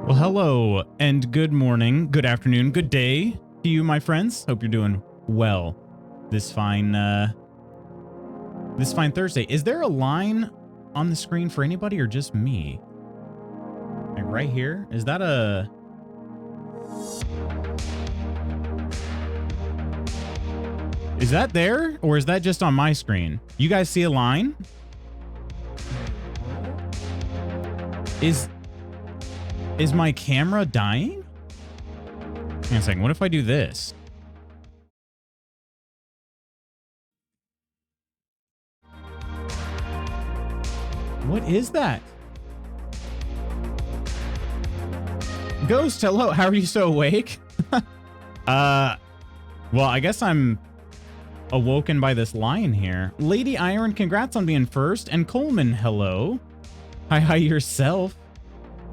Well, hello and good morning, good afternoon, good day to you, my friends. Hope you're doing well this fine Thursday. Is there a line on the screen for anybody or just me? Like right here? Is that a... Is that there or is that just on my screen? You guys see a line? Is my camera dying? Hang on a second. What if I do this? What is that? Ghost, hello. How are you so awake? Well, I guess I'm awoken by this lion here. Lady Iron, congrats on being first. And Coleman, hello. Hi yourself.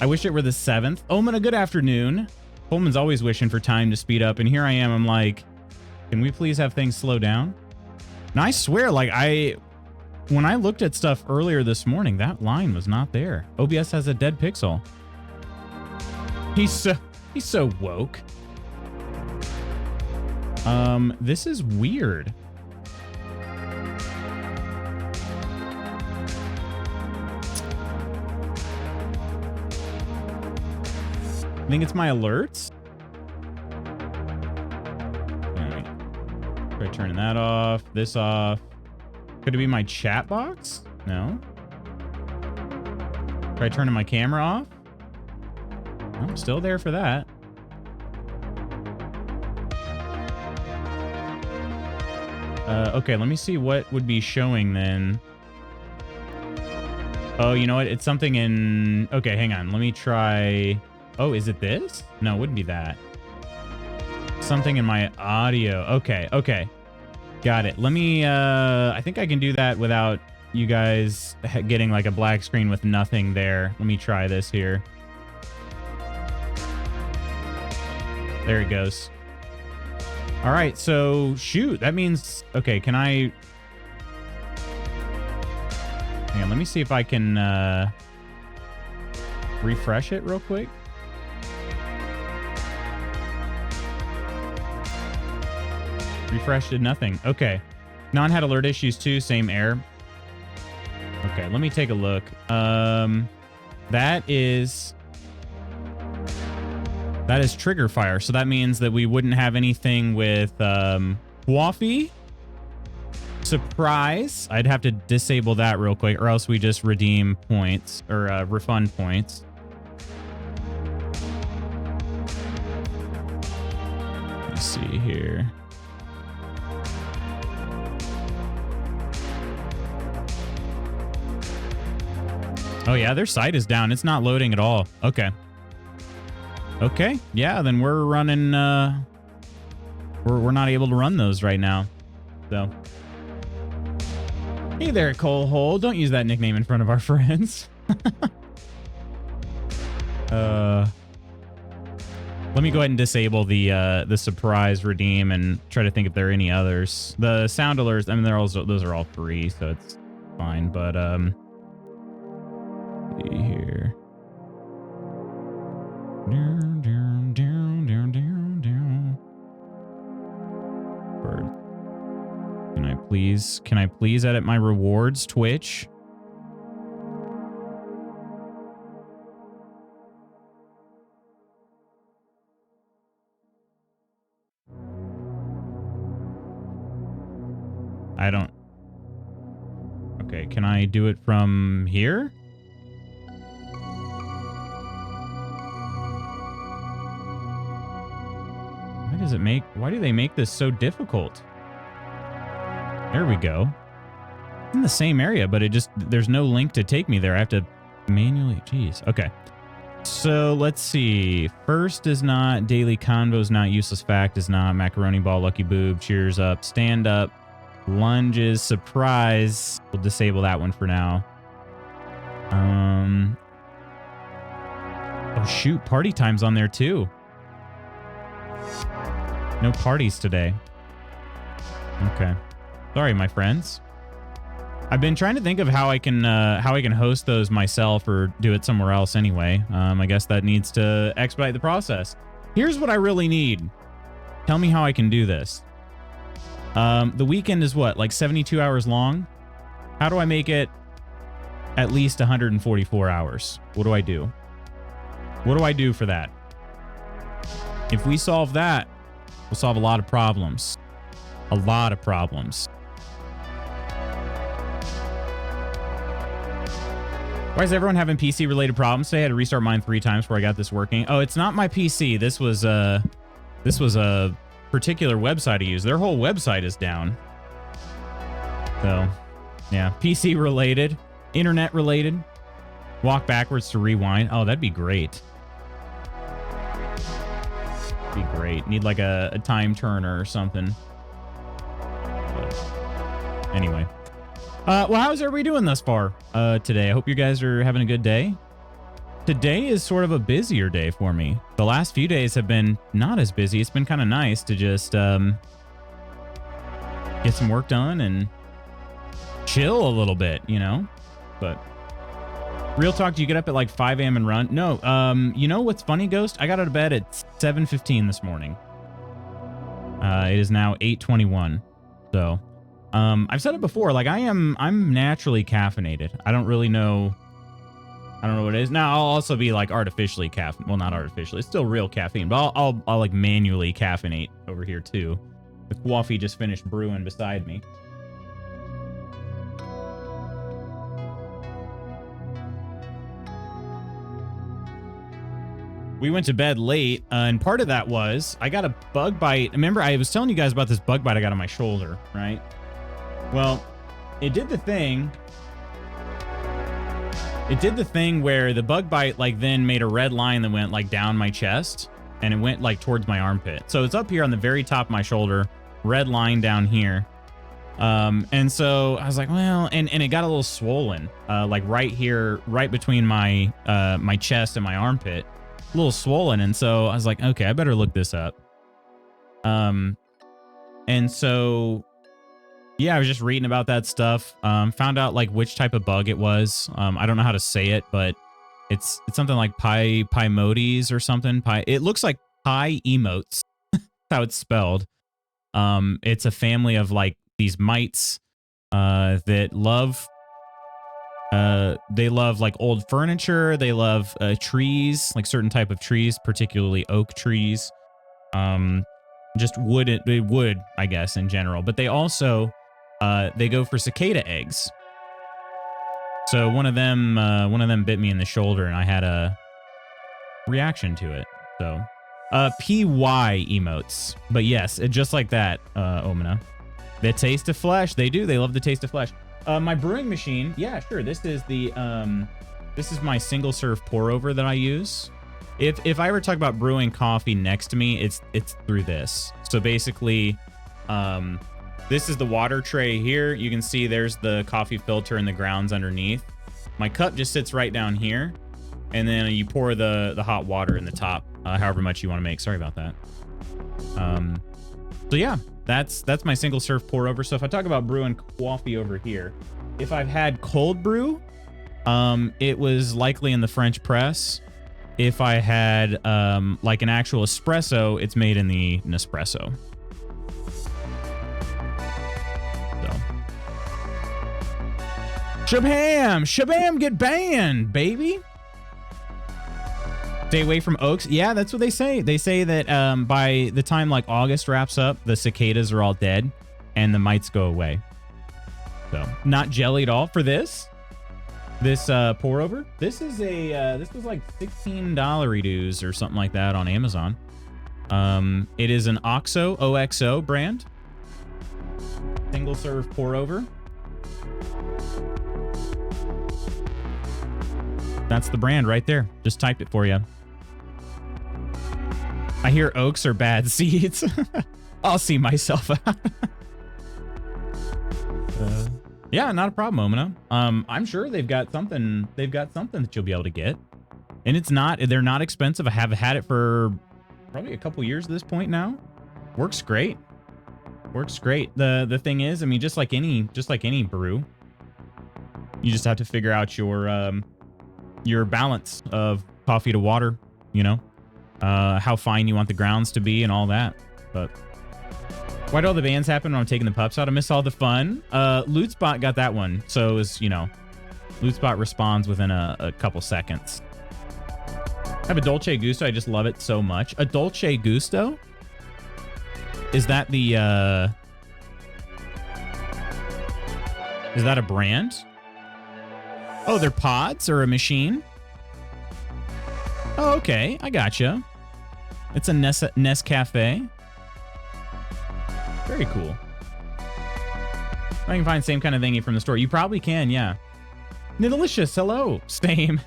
I wish it were the 7th. Omen, a good afternoon. Coleman's always wishing for time to speed up, and here I am. I'm like, can we please have things slow down? And I swear, like, when I looked at stuff earlier this morning, that line was not there. OBS has a dead pixel. He's so woke. This is weird. I think it's my alerts. Try turning that off, this off. Could it be my chat box? No. Try turning my camera off. I'm still there for that. Okay, let me see what would be showing then. Oh, you know what? It's something in... Okay, hang on. Let me try... Oh, is it this? No, it wouldn't be that. Something in my audio. Okay. Got it. Let me, I think I can do that without you guys getting like a black screen with nothing there. Let me try this here. There it goes. All right, so shoot, that means, okay, can I... Hang on, let me see if I can refresh it real quick. Refresh did nothing. Okay. Non had alert issues too. Same error. Okay, let me take a look. That is trigger fire. So that means that we wouldn't have anything with Waffy. Surprise. I'd have to disable that real quick, or else we just redeem points or refund points. Let me see here. Oh yeah, their site is down. It's not loading at all. Okay. Okay. Yeah, then we're running we're not able to run those right now. So hey there, Cole Hole. Don't use that nickname in front of our friends. Let me go ahead and disable the surprise redeem and try to think if there are any others. The sound alerts, I mean those are all free, so it's fine, but see here. Can I please edit my rewards, Twitch? I don't... Okay, can I do it from here? Why do they make this so difficult? There we go. In the same area, but there's no link to take me there. I have to manually, jeez. Okay. So let's see. First is not, daily convos not, useless fact is not, macaroni ball, lucky boob, cheers up, stand up, lunges, surprise. We'll disable that one for now. Oh shoot, party time's on there too. No parties today. Okay. Sorry, my friends. I've been trying to think of how I can host those myself or do it somewhere else anyway. I guess that needs to expedite the process. Here's what I really need. Tell me how I can do this. The weekend is what, like 72 hours long? How do I make it at least 144 hours? What do I do? What do I do for that? If we solve that, we'll solve a lot of problems. A lot of problems. Why is everyone having PC-related problems today? I had to restart mine 3 times before I got this working. Oh, it's not my PC. This was a particular website I use. Their whole website is down. So, yeah, PC-related, internet-related. Walk backwards to rewind. Oh, that'd be great. Be great. Need like a time turner or something. But anyway. Well, how's everybody doing thus far today? I hope you guys are having a good day. Today is sort of a busier day for me. The last few days have been not as busy. It's been kind of nice to just get some work done and chill a little bit, you know? But real talk, do you get up at like 5 a.m. and run? No. You know what's funny, Ghost? I got out of bed at 7:15 this morning. It is now 8:21. So... I've said it before, like I'm naturally caffeinated. I don't really know. I don't know what it is. Now I'll also be like artificially caffeinated. Well, not artificially. It's still real caffeine, but I'll like manually caffeinate over here too. The coffee just finished brewing beside me. We went to bed late, and part of that was I got a bug bite. Remember, I was telling you guys about this bug bite I got on my shoulder, right? Well, it did the thing. It did the thing where the bug bite like then made a red line that went like down my chest and it went like towards my armpit. So it's up here on the very top of my shoulder, red line down here. And so I was like, well, and it got a little swollen, like right here, right between my my chest and my armpit, a little swollen. And so I was like, okay, I better look this up. And so yeah, I was just reading about that stuff. Found out like which type of bug it was. I don't know how to say it, but it's something like Pyemotes or something. It looks like pie emotes. That's how it's spelled. It's a family of like these mites that love. They love like old furniture. They love trees, like certain type of trees, particularly oak trees. Just wood, I guess, in general. But they also they go for cicada eggs. So one of them bit me in the shoulder, and I had a reaction to it. So PY emotes. But yes, just like that, Omina. The taste of flesh. They do. They love the taste of flesh. My brewing machine. Yeah, sure. This is my single serve pour over that I use. If I ever talk about brewing coffee next to me, it's through this. So basically, this is the water tray here. You can see there's the coffee filter and the grounds underneath. My cup just sits right down here. And then you pour the hot water in the top, however much you want to make. Sorry about that. So yeah, that's my single serve pour over. So if I talk about brewing coffee over here, if I've had cold brew, it was likely in the French press. If I had like an actual espresso, it's made in the Nespresso. So. Shabam, get banned, baby. Stay away from oaks. Yeah, that's what they say. They say that by the time like August wraps up, the cicadas are all dead and the mites go away. So not jelly at all for this. This pour over. This is a this was like $16 dues or something like that on Amazon. It is an OXO brand. Single serve pour over. That's the brand right there. Just typed it for you. I hear oaks are bad seeds. I'll see myself out. Yeah, not a problem, Omina. I'm sure they've got something that you'll be able to get. And they're not expensive. I have had it for probably a couple years at this point now. Works great. The thing is, I mean, just like any brew, You just have to figure out your balance of coffee to water, you know, how fine you want the grounds to be and all that. But why do all the bans happen when I'm taking the pups out? I miss all the fun. Loot Spot got that one. So it was, you know, Loot Spot responds within a couple seconds. I have a Dolce Gusto. I just love it so much. A Dolce Gusto? Is that the, is that a brand? Oh, they're pods or a machine? Oh, okay. I gotcha. It's a Nescafe. Very cool. I can find the same kind of thingy from the store. You probably can, yeah. Nidalicious, hello. Same.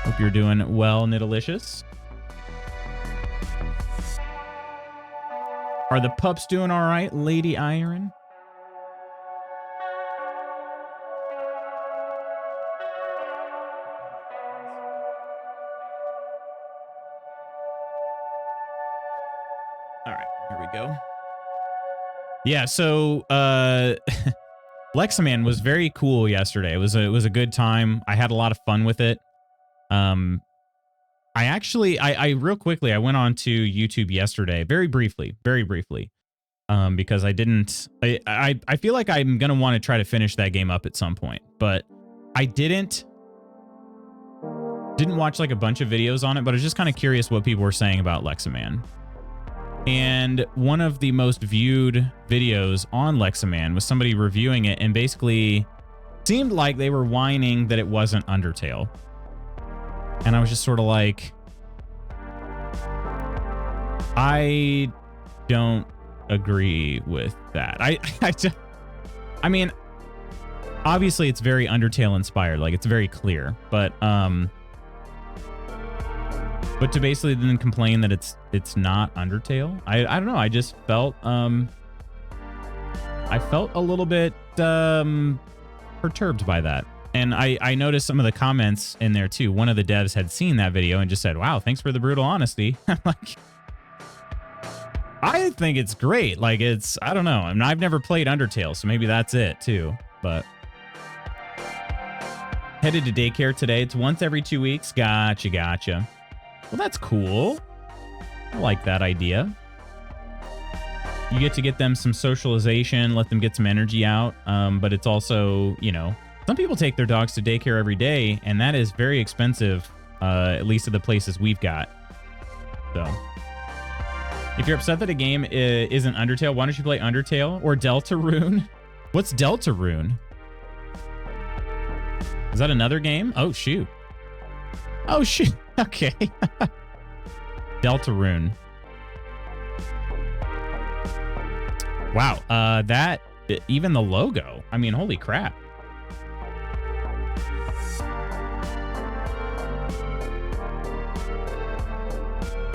Hope you're doing well, Nidalicious. Are the pups doing all right, Lady Iron? All right, here we go. Yeah, so Lexaman was very cool yesterday. It was a good time. I had a lot of fun with it. I actually, real quickly, I went on to YouTube yesterday, very briefly, because I feel like I'm going to want to try to finish that game up at some point, but I didn't watch like a bunch of videos on it, but I was just kind of curious what people were saying about Lexaman. And one of the most viewed videos on Lexaman was somebody reviewing it and basically seemed like they were whining that it wasn't Undertale. And I was just sort of like, I don't agree with that. I mean, obviously it's very Undertale inspired, like it's very clear, but to basically then complain that it's not Undertale, I don't know. I just felt I felt a little bit perturbed by that. And I noticed some of the comments in there too. One of the devs had seen that video and just said, "Wow, thanks for the brutal honesty." I'm like, I think it's great. Like it's, I don't know. I mean, I've never played Undertale, so maybe that's it too. But headed to daycare today. It's once every 2 weeks. Gotcha. Well, that's cool. I like that idea. You get to get them some socialization, let them get some energy out. But it's also, you know, some people take their dogs to daycare every day, and that is very expensive, at least at the places we've got. So if you're upset that a game isn't Undertale, why don't you play Undertale or Deltarune? What's Deltarune? Is that another game? Oh, shoot. Oh, shoot. Okay. Deltarune. Wow. That, even the logo. I mean, holy crap.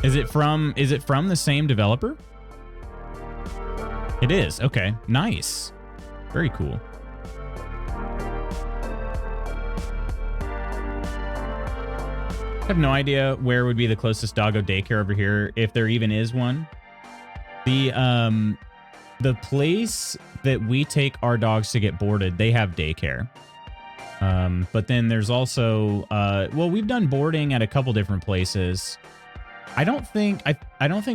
Is it from the same developer? It is. Okay. Nice. Very cool. I have no idea where would be the closest doggo daycare over here, if there even is one. The place that we take our dogs to get boarded, they have daycare. But then there's also well, we've done boarding at a couple different places. I don't think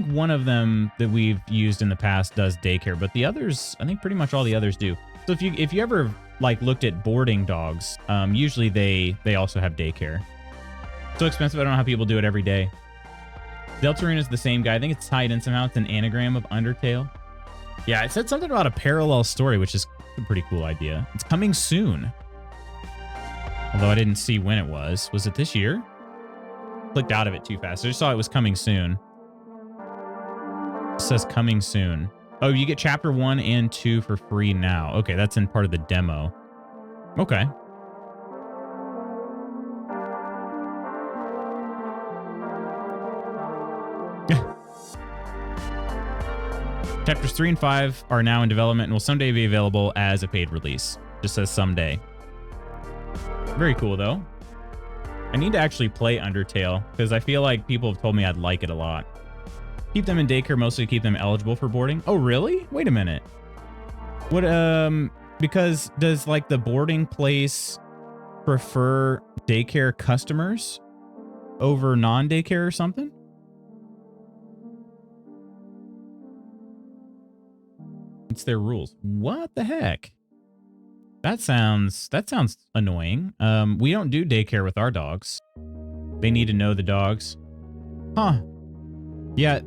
one of them that we've used in the past does daycare, but the others, I think pretty much all the others do. So if you ever like looked at boarding dogs, usually they also have daycare. So expensive, I don't know how people do it every day. Deltarune is the same guy. I think it's tied in somehow. It's an anagram of Undertale. Yeah, it said something about a parallel story, which is a pretty cool idea. It's coming soon. Although I didn't see when it was. Was it this year? Clicked out of it too fast. I just saw it was coming soon. It says coming soon. Oh, you get chapter 1 and 2 for free now. Okay, that's in part of the demo. Okay. Chapters 3 and 5 are now in development and will someday be available as a paid release. Just says someday. Very cool, though. I need to actually play Undertale, because I feel like people have told me I'd like it a lot. Keep them in daycare, mostly to keep them eligible for boarding. Oh, really? Wait a minute. What, because does like the boarding place prefer daycare customers over non-daycare or something? It's their rules. What the heck? That sounds annoying. We don't do daycare with our dogs. They need to know the dogs. Huh. Yeah,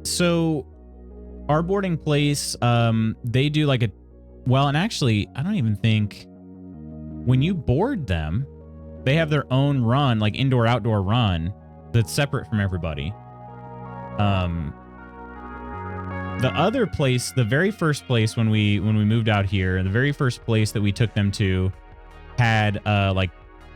so our boarding place, they do like well, and actually, I don't even think when you board them, they have their own run, like indoor outdoor run that's separate from everybody. The other place, the very first place when we moved out here, the very first place that we took them to had like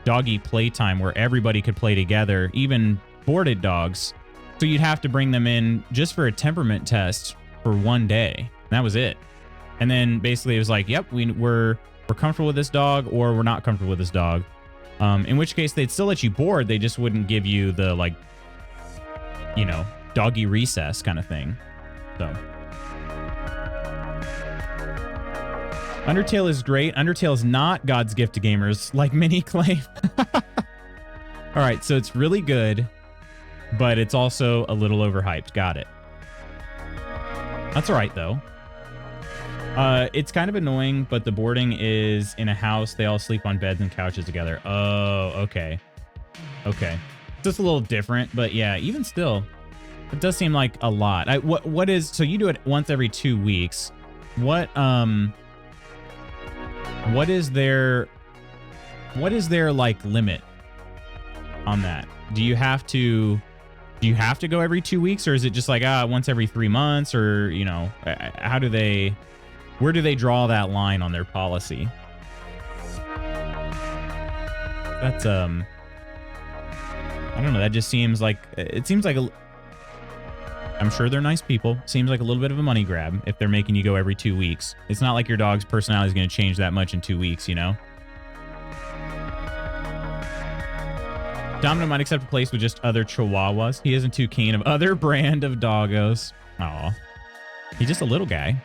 doggy playtime where everybody could play together, even boarded dogs. So you'd have to bring them in just for a temperament test for one day. And that was it. And then basically it was like, yep, we're comfortable with this dog or we're not comfortable with this dog. In which case they'd still let you board. They just wouldn't give you the like, you know, doggy recess kind of thing. So Undertale is great. Undertale is not God's gift to gamers, like many claim. All right, so it's really good, but it's also a little overhyped. Got it. That's all right, though. It's kind of annoying, but the boarding is in a house. They all sleep on beds and couches together. Oh, okay. Okay. Just a little different, but yeah, even still, it does seem like a lot. What is, so you do it once every 2 weeks. What is their like limit on that? Do you have to go every 2 weeks, or is it just like once every 3 months, or you know, where do they draw that line on their policy? That's I don't know, that just seems like, it seems like I'm sure they're nice people. Seems like a little bit of a money grab if they're making you go every 2 weeks. It's not like your dog's personality is going to change that much in 2 weeks, you know? Domino might accept a place with just other chihuahuas. He isn't too keen of other brand of doggos. Aw. He's just a little guy.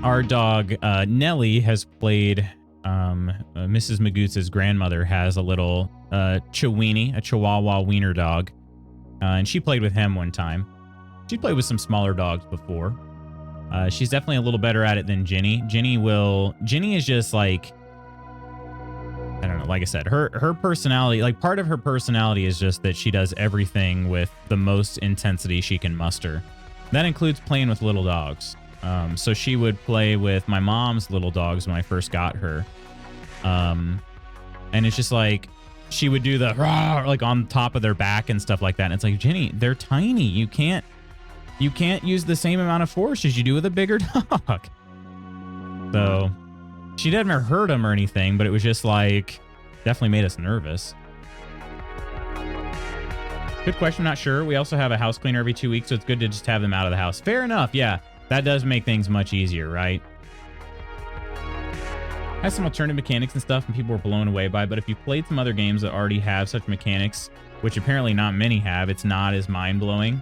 Our dog, Nellie, has played... Mrs. Magoots's grandmother has a little Chiweenie, a Chihuahua wiener dog, and she played with him one time. She played with some smaller dogs before. She's definitely a little better at it than Ginny. Ginny is just like, I don't know, like I said, her personality, like part of her personality is just that she does everything with the most intensity she can muster. That includes playing with little dogs. So she would play with my mom's little dogs when I first got her. And it's just like, she would do the rah, like on top of their back and stuff like that. And it's like, Ginny, they're tiny. You can't use the same amount of force as you do with a bigger dog. So she didn't ever hurt him or anything, but it was just like, definitely made us nervous. Good question. Not sure. We also have a house cleaner every 2 weeks, so it's good to just have them out of the house. Fair enough. Yeah. That does make things much easier, right? Has some alternative mechanics and stuff, and people were blown away by it. But if you played some other games that already have such mechanics, which apparently not many have, it's not as mind-blowing.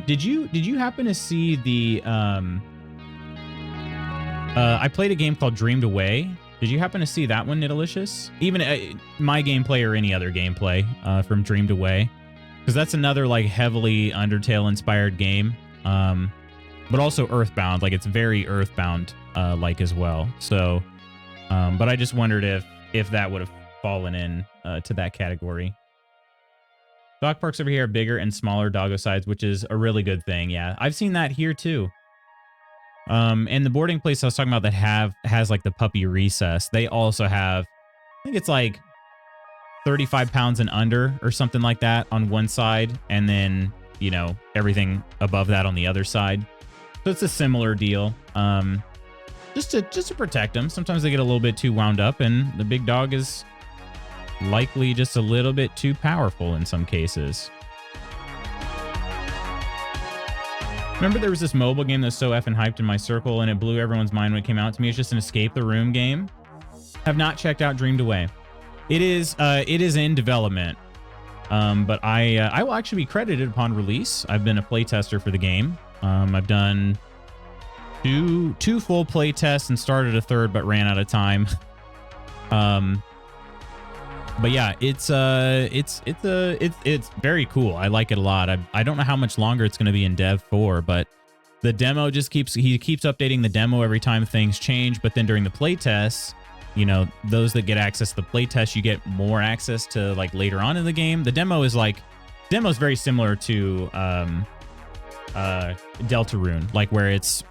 Did you happen to see the I played a game called Dreamed Away. Did you happen to see that one, Nidalicious? Even my gameplay or any other gameplay from Dreamed Away, because that's another like heavily Undertale-inspired game. But also Earthbound, like it's very Earthbound like as well. So, but I just wondered if that would have fallen in to that category. Dog parks over here are bigger and smaller doggo size, which is a really good thing. Yeah, I've seen that here too. And the boarding place I was talking about that has like the puppy recess, they also have, I think it's like 35 pounds and under or something like that on one side, and then, you know, everything above that on the other side. So it's a similar deal. Just to protect them. Sometimes they get a little bit too wound up, and the big dog is likely just a little bit too powerful in some cases. Remember there was this mobile game that's so effing hyped in my circle, and it blew everyone's mind when it came out to me. It's just an escape the room game. Have not checked out Dreamed Away. It is in development. But I will actually be credited upon release. I've been a playtester for the game. I've done two full play tests and started a third, but ran out of time. But yeah, it's very cool. I like it a lot. I don't know how much longer it's going to be in dev for, but the demo just keeps updating the demo every time things change. But then during the play tests, you know, those that get access to the play test, you get more access to like later on in the game. The demo is very similar to Deltarune, like where it's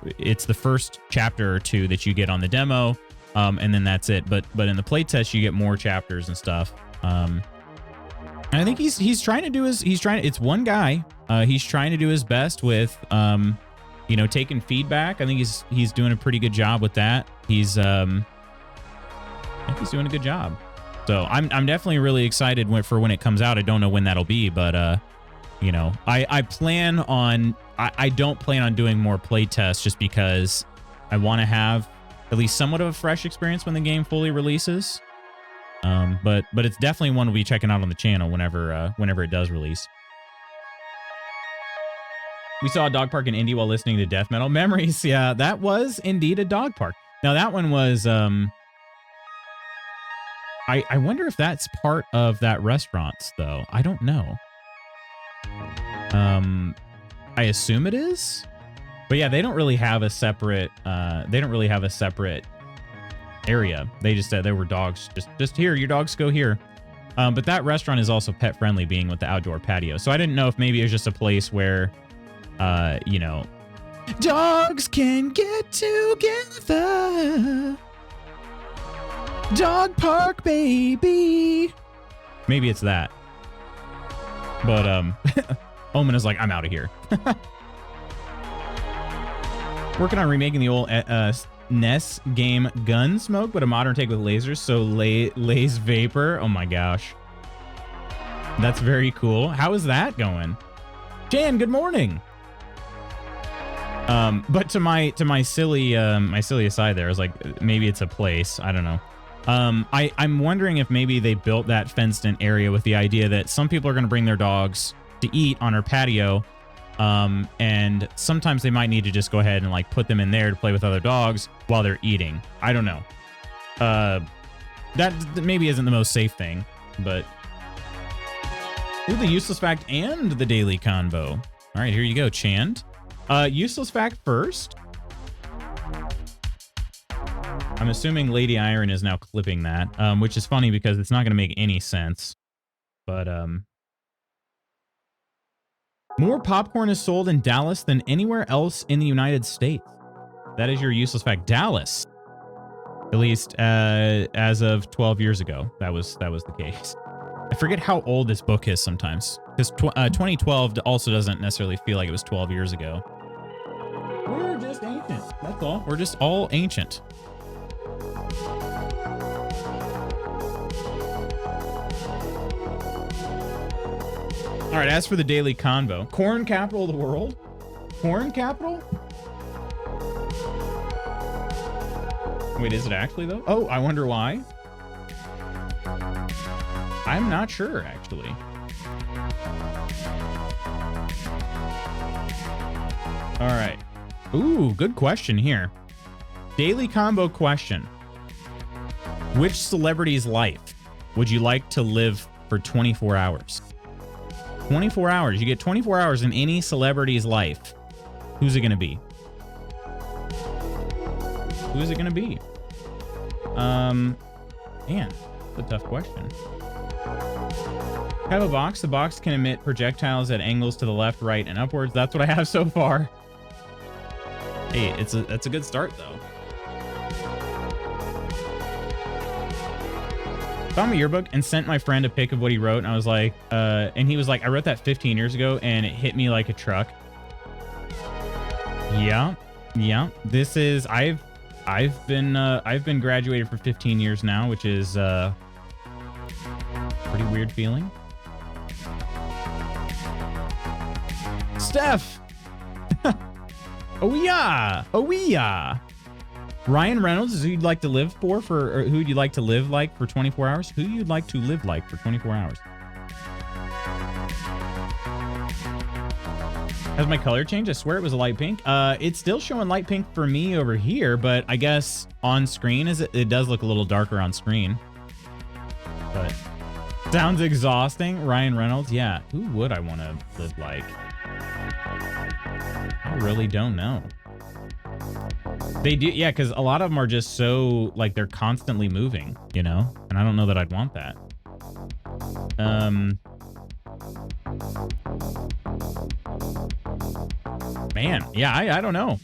the first chapter or two that you get on the demo. And then that's it. But in the playtest, you get more chapters and stuff. And I think he's trying to do it's one guy. He's trying to do his best with, you know, taking feedback. I think he's doing a pretty good job with that. I think he's doing a good job. So I'm definitely really excited for when it comes out. I don't know when that'll be, but, you know, I don't plan on doing more playtests just because I want to have at least somewhat of a fresh experience when the game fully releases. But it's definitely one we'll be checking out on the channel whenever it does release. We saw a dog park in Indy while listening to death metal. Memories, yeah, that was indeed a dog park. Now that one was, I wonder if that's part of that restaurant though. I don't know. I assume it is. But yeah, they don't really have a separate area. They just said there were dogs. Just here, your dogs go here. But that restaurant is also pet friendly, being with the outdoor patio. So I didn't know if maybe it was just a place where, you know, dogs can get together. Dog park, baby. Maybe it's that. But Omen is like, I'm out of here. Working on remaking the old NES game Gunsmoke, but a modern take with lasers. So Lays Vapor. Oh my gosh. That's very cool. How is that going? Jan, good morning. But to my silly aside there, I was like, maybe it's a place. I don't know. I'm wondering if maybe they built that fenced in area with the idea that some people are going to bring their dogs to eat on our patio. And sometimes they might need to just go ahead and like put them in there to play with other dogs while they're eating. I don't know. That maybe isn't the most safe thing, but ooh, the useless fact and the daily convo. All right, here you go, Chand. Useless fact first. I'm assuming Lady Iron is now clipping that, which is funny because it's not going to make any sense. But more popcorn is sold in Dallas than anywhere else in the United States. That is your useless fact. Dallas, at least as of 12 years ago, that was the case. I forget how old this book is sometimes, because 2012 also doesn't necessarily feel like it was 12 years ago. We're just ancient. That's all. We're just all ancient. All right, as for the daily convo, corn capital of the world? Corn capital? Wait, is it actually though? Oh, I wonder why. I'm not sure, actually. All right. Ooh, good question here. Daily combo question. Which celebrity's life would you like to live for 24 hours? 24 hours. You get 24 hours in any celebrity's life. Who's it going to be? Who is it going to be? Man, that's a tough question. Have a box. The box can emit projectiles at angles to the left, right, and upwards. That's what I have so far. Hey, that's a good start, though. Found my yearbook and sent my friend a pic of what he wrote, and I was like, and he was like, I wrote that 15 years ago, and it hit me like a truck. Yeah. This is I've been graduated for 15 years now, which is pretty weird feeling. Steph. Oh yeah. Ryan Reynolds is who you'd like to live for, or who'd you like to live like for 24 hours? Who you'd like to live like for 24 hours? Has my color changed? I swear it was a light pink. It's still showing light pink for me over here, but I guess on screen it does look a little darker on screen. But sounds exhausting. Ryan Reynolds, yeah. Who would I want to live like? I really don't know. They do, yeah, because a lot of them are just so, like, they're constantly moving, you know? And I don't know that I'd want that. Man, yeah, I don't know.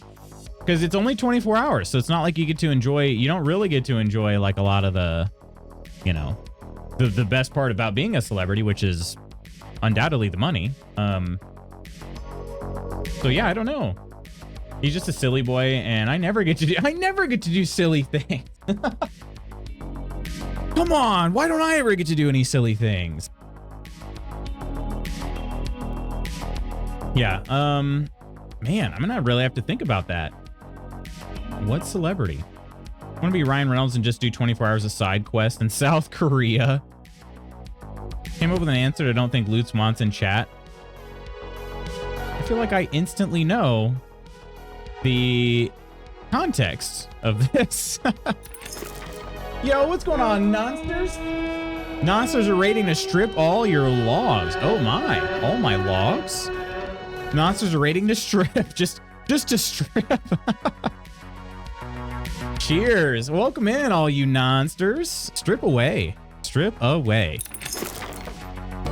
Because it's only 24 hours, so it's not like you get to enjoy, you don't really get to enjoy, like, a lot of the, you know, the best part about being a celebrity, which is undoubtedly the money. So yeah, I don't know. He's just a silly boy, and I never get to do silly things. Come on, why don't I ever get to do any silly things? Yeah, man, I'm gonna really have to think about that. What celebrity? I want to be Ryan Reynolds and just do 24 hours of side quest in South Korea. Came up with an answer that I don't think Lutz wants in chat. I feel like I instantly know the context of this. Yo, what's going on, Nonsters? Nonsters are rating to strip all your logs. Oh my, all my logs? Nonsters are rating to strip, just to strip. Cheers, welcome in all you Nonsters. Strip away, strip away.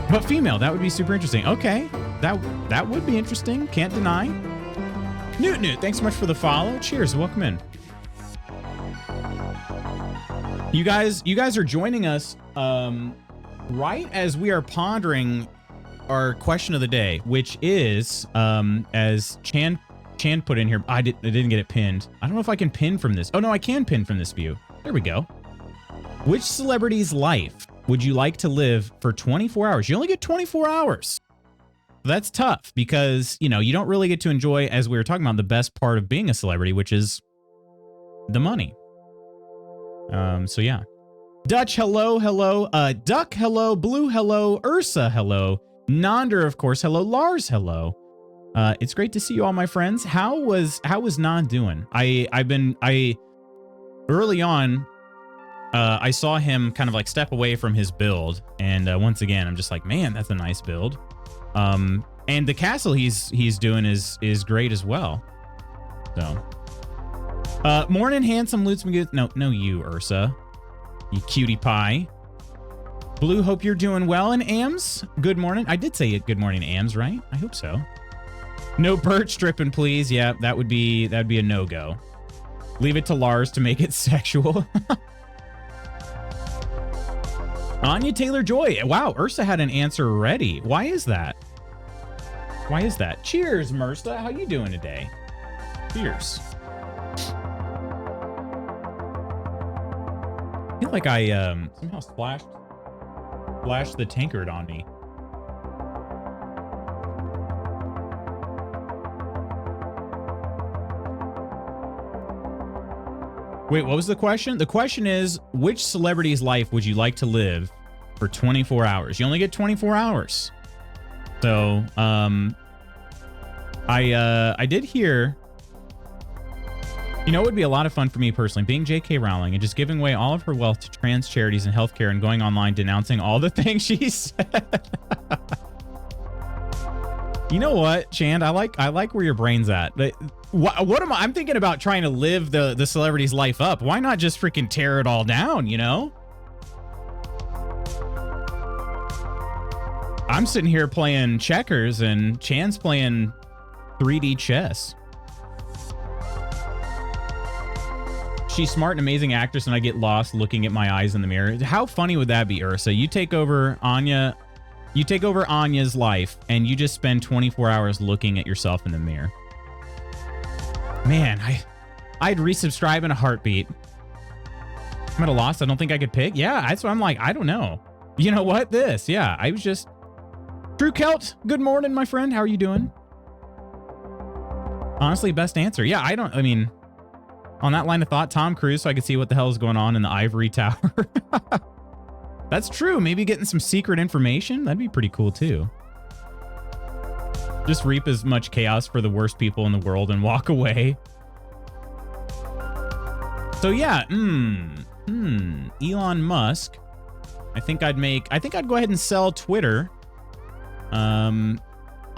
But female, that would be super interesting. Okay, that would be interesting, can't deny. Newt, thanks so much for the follow. Cheers, welcome in. You guys are joining us right as we are pondering our question of the day, which is as Chan put in here. I didn't get it pinned. I don't know if I can pin from this. Oh no, I can pin from this view. There we go. Which celebrity's life would you like to live for 24 hours? You only get 24 hours. That's tough because, you know, you don't really get to enjoy, as we were talking about, the best part of being a celebrity, which is the money. So yeah. Dutch, hello. Duck, hello. Blue, hello. Ursa, hello. Nonder, of course, hello. Lars, hello. It's great to see you all, my friends. How was Nond doing? Early on, I saw him kind of like step away from his build, and once again, I'm just like, man, that's a nice build. And the castle he's doing is great as well. So, morning, handsome Lutz Magoo. No, you Ursa, you cutie pie. Blue, hope you're doing well. And Ams, good morning. I did say it. Good morning, Ams, right? I hope so. No birch stripping, please. Yeah, that'd be a no-go. Leave it to Lars to make it sexual. Anya Taylor-Joy. Wow, Ursa had an answer ready. Why is that? Why is that? Cheers, Mersta. How you doing today? Cheers. I feel like I somehow splashed the tankard on me. Wait, what was the question? The question is, which celebrity's life would you like to live for 24 hours? You only get 24 hours. So, I did hear, you know, it would be a lot of fun for me personally, being J.K. Rowling and just giving away all of her wealth to trans charities and healthcare and going online denouncing all the things she said. You know what, Chand? I like where your brain's at. But what am I'm thinking about trying to live the celebrity's life up. Why not just freaking tear it all down, you know? I'm sitting here playing checkers and Chan's playing 3D chess. She's smart and amazing actress, and I get lost looking at my eyes in the mirror. How funny would that be, Ursa? You take over Anya. You take over Anya's life, and you just spend 24 hours looking at yourself in the mirror. Man, I'd resubscribe in a heartbeat. I'm at a loss. I don't think I could pick. Yeah, that's what I'm like. I don't know. You know what? Yeah, I was just... Drew Kelt, good morning, my friend. How are you doing? Honestly, best answer. Yeah, I mean... On that line of thought, Tom Cruise, so I could see what the hell is going on in the ivory tower. That's true. Maybe getting some secret information. That'd be pretty cool, too. Just reap as much chaos for the worst people in the world and walk away. So yeah, Elon Musk. I think I'd go ahead and sell Twitter. I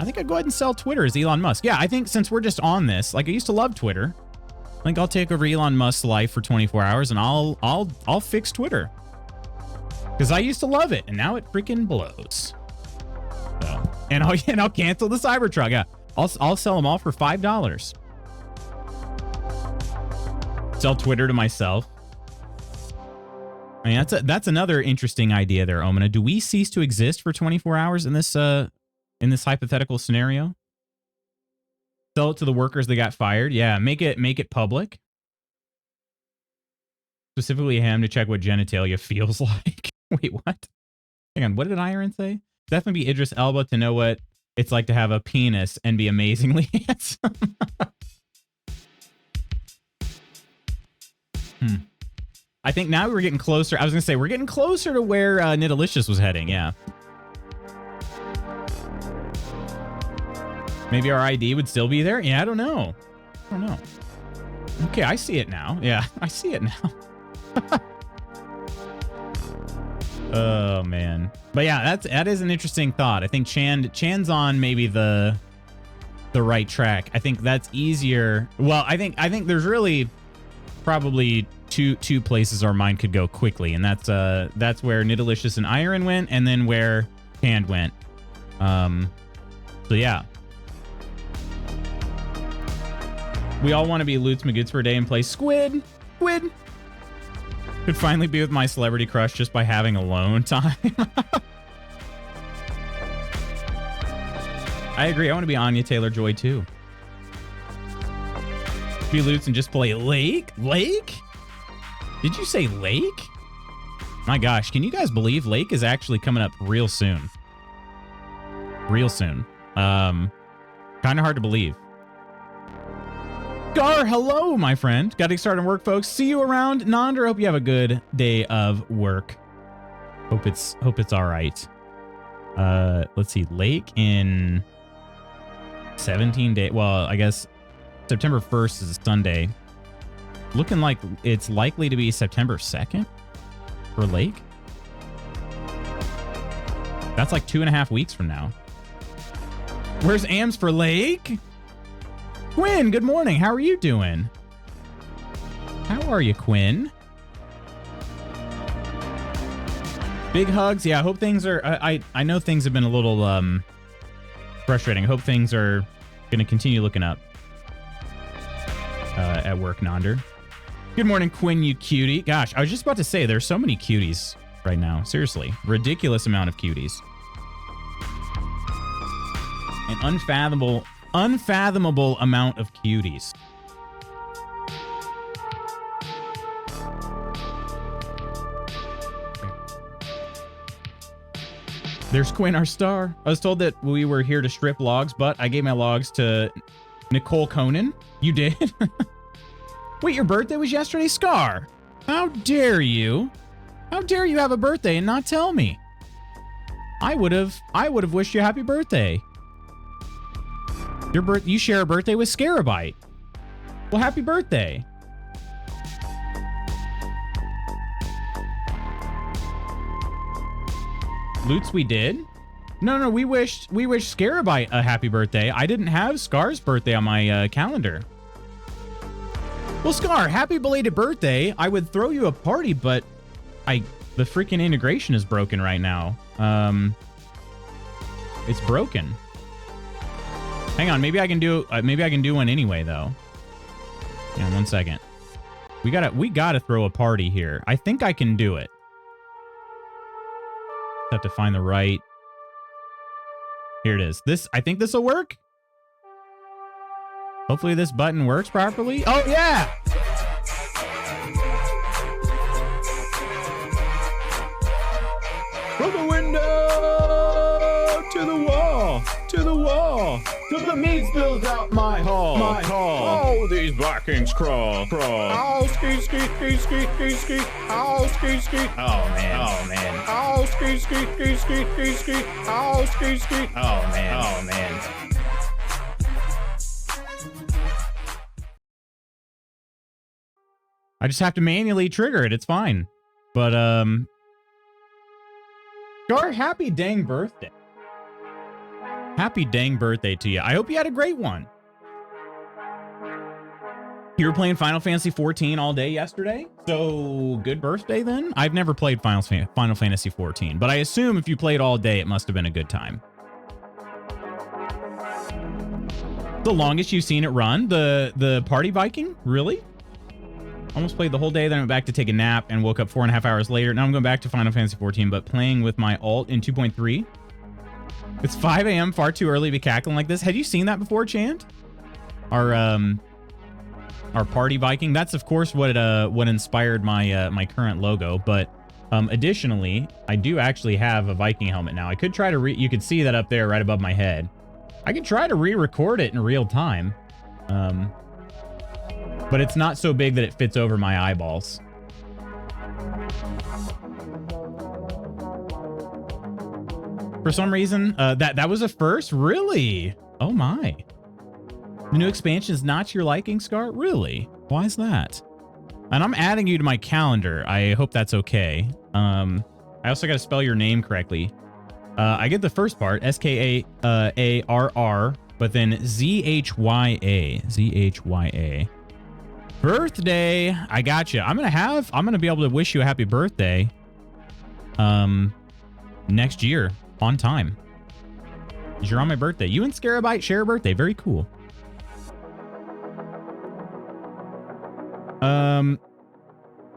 think I'd go ahead and sell Twitter as Elon Musk. Yeah, I think since we're just on this, like I used to love Twitter. I think I'll take over Elon Musk's life for 24 hours and I'll fix Twitter. Because I used to love it and now it freaking blows. So, and I'll cancel the Cybertruck. Yeah, I'll sell them all for $5. Sell Twitter to myself. I mean, that's another interesting idea there, Omina. Do we cease to exist for 24 hours in this hypothetical scenario? Sell it to the workers that got fired. Yeah, make it public. Specifically him to check what genitalia feels like. Wait, what? Hang on, what did Iron say? Definitely be Idris Elba to know what it's like to have a penis and be amazingly handsome. I think now we're getting closer. I was going to say, we're getting closer to where Nidalicious was heading, yeah. Maybe our ID would still be there? Yeah, I don't know. Okay, I see it now. Yeah, I see it now. Oh, man. But yeah, that is an interesting thought. I think Chan's on maybe the right track. I think that's easier. Well, I think there's really probably two places our mind could go quickly, and that's where Nidalicious and Iron went, and then where Chan went. So yeah. We all want to be Lutz Magoots for a day and play Squid. Could finally be with my celebrity crush just by having alone time. I agree. I want to be Anya Taylor-Joy too. Be Lutz and just play Lake? Lake? Did you say Lake? My gosh, can you guys believe Lake is actually coming up real soon? Real soon. Kind of hard to believe. Gar, hello, my friend. Got to get started on work, folks. See you around. Nonder, hope you have a good day of work. Hope it's all right. Let's see. Lake in 17 days. Well, I guess September 1st is a Sunday. Looking like it's likely to be September 2nd for Lake. That's like 2.5 weeks from now. Where's AMS for Lake? Quinn, good morning. How are you doing? How are you, Quinn? Big hugs. Yeah, I hope things are... I know things have been a little frustrating. I hope things are going to continue looking up at work, Nonder. Good morning, Quinn, you cutie. Gosh, I was just about to say, there's so many cuties right now. Seriously. Ridiculous amount of cuties. An unfathomable amount of cuties. There's Quinn, our star. I was told that we were here to strip logs, but I gave my logs to Nicole Conan. You did? Wait, your birthday was yesterday? Scar, how dare you? How dare you have a birthday and not tell me? I would have wished you a happy birthday. You share a birthday with Scarabite. Well, happy birthday. Lutz, we did? No, we wished Scarabite a happy birthday. I didn't have Scar's birthday on my calendar. Well, Scar, happy belated birthday. I would throw you a party, but the freaking integration is broken right now. It's broken. Hang on, maybe I can do one anyway though. Yeah, 1 second. We gotta throw a party here. I think I can do it. Have to find the right. Here it is. I think this will work. Hopefully this button works properly. Oh yeah! From the window to the wall, till the meat spills out my hall. Oh, these Vikings crawl. Oh, ski. Oh, ski. Oh man. Oh, ski. Oh, ski. Oh man. I just have to manually trigger it. It's fine. But, Gar, happy dang birthday. Happy dang birthday to you. I hope you had a great one. You were playing Final Fantasy 14 all day yesterday, so good birthday then. I've never played Final Fantasy 14, but I assume if you played all day, it must have been a good time. The longest you've seen it run, the Party Viking? Really? Almost played the whole day, then I went back to take a nap and woke up 4.5 hours later. Now I'm going back to Final Fantasy 14, but playing with my alt in 2.3. It's 5 a.m., far too early to be cackling like this. Had you seen that before, Chant? Our Party Viking. That's of course what inspired my my current logo. But additionally, I do actually have a Viking helmet now. I could try to you could see that up there right above my head. I could try to re-record it in real time, but it's not so big that it fits over my eyeballs. For some reason, that was a first. Really? Oh my. The new expansion is not to your liking, Scar? Really? Why is that? And I'm adding you to my calendar. I hope that's okay. I also got to spell your name correctly. I get the first part, S-K-A-R-R, but then Z-H-Y-A. Z-H-Y-A. Birthday. I got you. I'm going to be able to wish you a happy birthday next year on time. Because you're on my birthday. You and Scarabite share a birthday. Very cool.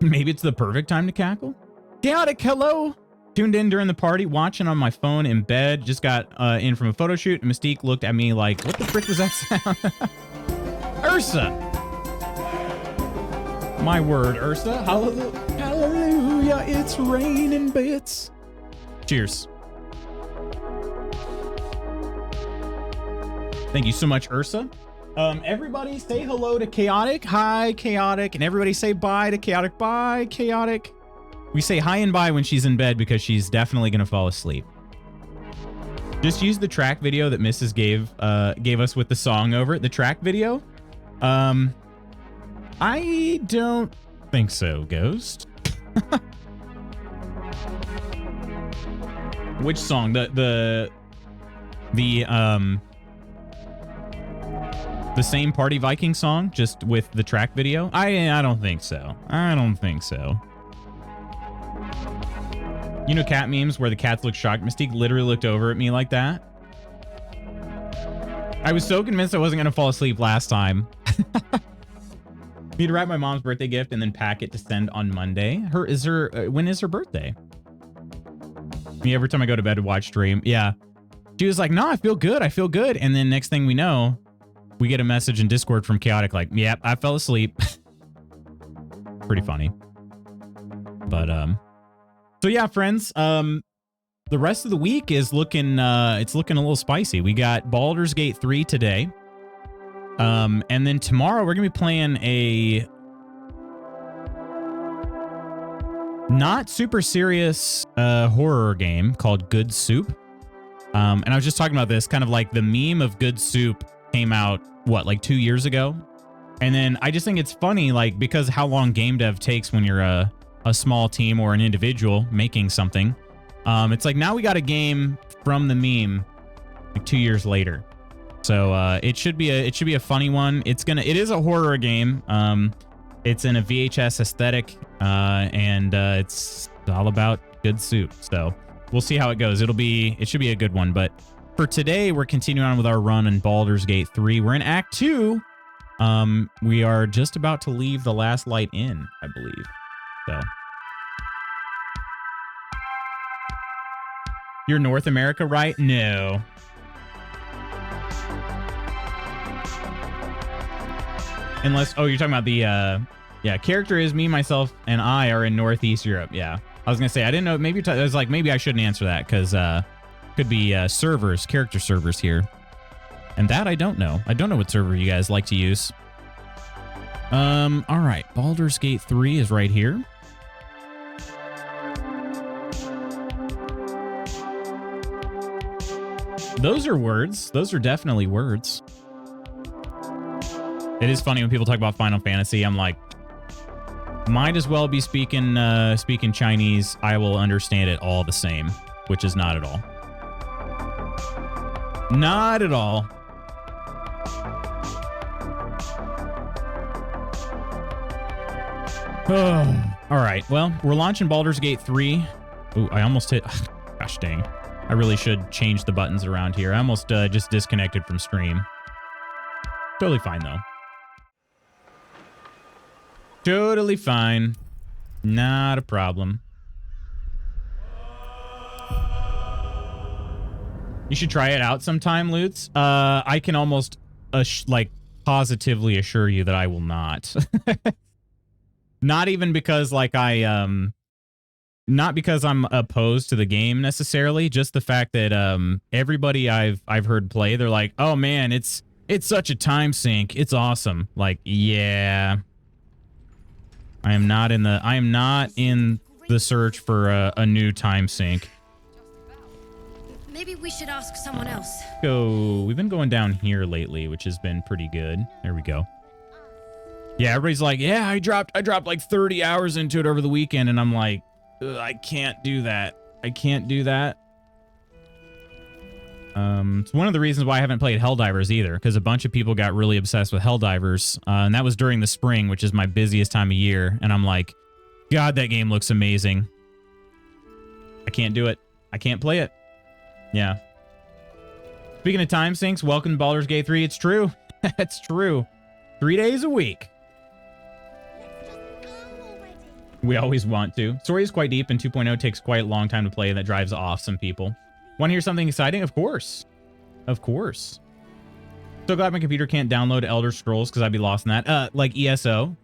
Maybe it's the perfect time to cackle. Chaotic, hello. Tuned in during the party, watching on my phone in bed. Just got in from a photo shoot. And Mystique looked at me like, what the frick was that sound? Ursa. My word, Ursa. Hallelujah. Hallelujah. It's raining bits. Cheers. Thank you so much, Ursa. Everybody say hello to Chaotic. Hi, Chaotic. And everybody say bye to Chaotic. Bye, Chaotic. We say hi and bye when she's in bed because she's definitely going to fall asleep. Just use the track video that Mrs. gave us with the song over it. The track video. I don't think so, Ghost. Which song? The same Party Viking song, just with the track video? I don't think so. I don't think so. You know cat memes where the cats look shocked? Mystique literally looked over at me like that. I was so convinced I wasn't going to fall asleep last time. Need to write my mom's birthday gift and then pack it to send on Monday. When is her birthday? Me every time I go to bed to watch stream. Yeah. She was like, no, I feel good. I feel good. And then next thing we know, we get a message in Discord from Chaotic like, yep, I fell asleep. Pretty funny. But, so yeah, friends, the rest of the week is looking, it's looking a little spicy. We got Baldur's Gate 3 today. And then tomorrow we're going to be playing a not super serious, horror game called Good Soup. And I was just talking about this, kind of like the meme of Good Soup came out, what, like 2 years ago? And then I just think it's funny, like, because how long game dev takes when you're a small team or an individual making something. It's like now we got a game from the meme like 2 years later. So it should be a funny one. It is a horror game. It's in a VHS aesthetic, and it's all about good soup. So we'll see how it goes. It should be a good one. But for today, we're continuing on with our run in Baldur's Gate 3. We're in Act 2. We are just about to leave the last light in, I believe. So you're North America, right? No. Unless, oh, you're talking about the, yeah, character is me, myself, and I are in Northeast Europe. Yeah. I was going to say, I didn't know, maybe, I was like, maybe I shouldn't answer that because, could be servers, character servers here. And that I don't know. I don't know what server you guys like to use. All right. Baldur's Gate 3 is right here. Those are words. Those are definitely words. It is funny when people talk about Final Fantasy. I'm like, Might as well be speaking Chinese. I will understand it all the same, which is not at all. Not at all. Oh, all right. Well, we're launching Baldur's Gate 3. Ooh, I almost hit. Gosh dang. I really should change the buttons around here. I almost just disconnected from stream. Totally fine, though. Totally fine. Not a problem. You should try it out sometime, Lutz. I can almost, like, positively assure you that I will not. Not even because, like, not because I'm opposed to the game necessarily, just the fact that everybody I've heard play, they're like, "Oh man, it's such a time sink. It's awesome." Like, yeah. I am not in the search for a new time sink. Maybe we should ask someone else. We've been going down here lately, which has been pretty good. There we go. Yeah, everybody's like, "Yeah, I dropped like 30 hours into it over the weekend," and I'm like, I can't do that. I can't do that. It's one of the reasons why I haven't played Helldivers either, because a bunch of people got really obsessed with Helldivers, and that was during the spring, which is my busiest time of year, and I'm like, God, that game looks amazing. I can't do it. I can't play it. Yeah. Speaking of time sinks, welcome to Baldur's Gate 3. It's true. It's true. 3 days a week. We always want to. Story is quite deep, and 2.0 takes quite a long time to play, and that drives off some people. Want to hear something exciting? Of course. Of course. So glad my computer can't download Elder Scrolls, because I'd be lost in that. Like ESO.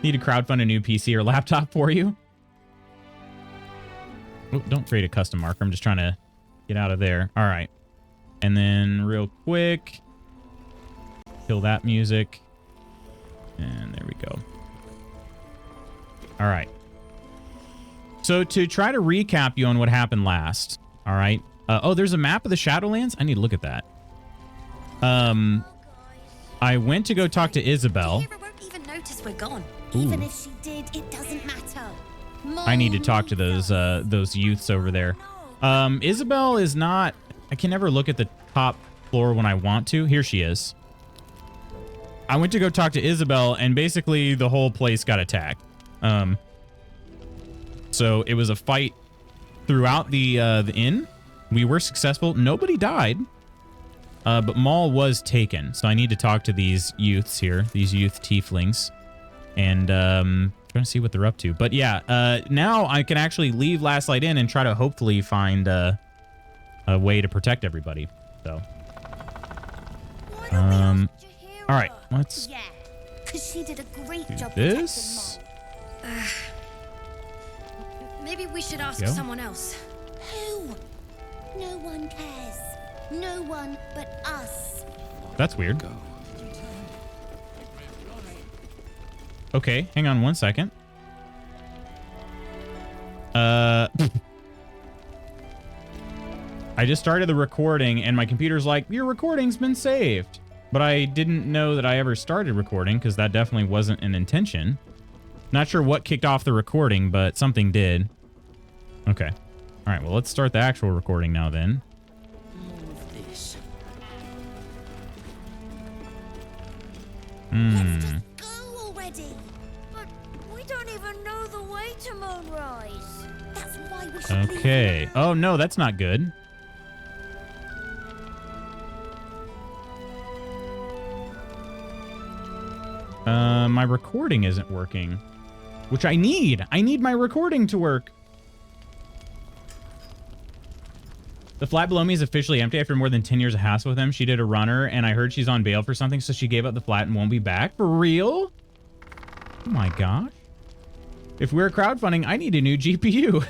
Need to crowdfund a new PC or laptop for you. Oh, don't create a custom marker. I'm just trying to get out of there. All right. And then real quick, kill that music. And there we go. All right. So to try to recap you on what happened last. All right. Oh, there's a map of the Shadowlands. I need to look at that. I went to go talk to Isabel. Kira won't even notice we're gone. Ooh. Even if she did, it doesn't matter. I need to talk to those youths over there. Isabel is not. I can never look at the top floor when I want to. Here she is. I went to go talk to Isabel, and basically the whole place got attacked. So it was a fight throughout the inn. We were successful. Nobody died. But Maul was taken. So I need to talk to these youths here, these youth tieflings, and trying to see what they're up to. But yeah, now I can actually leave Last Light Inn and try to hopefully find a way to protect everybody. So, all right, let's she did a great job this. Maybe we should ask someone else. Who? No one cares. No one but us. That's weird. Okay, hang on one second. I just started the recording and my computer's like, your recording's been saved. But I didn't know that I ever started recording because that definitely wasn't an intention. Not sure what kicked off the recording, but something did. Okay. All right, well, let's start the actual recording now then. Let's just go already. But we don't even know the way to Moonrise. That's why we should leave. Okay. Oh no, that's not good. My recording isn't working, which I need. I need my recording to work. The flat below me is officially empty after more than 10 years of hassle with him. She did a runner, and I heard she's on bail for something, so she gave up the flat and won't be back. For real? Oh my gosh. If we're crowdfunding, I need a new GPU.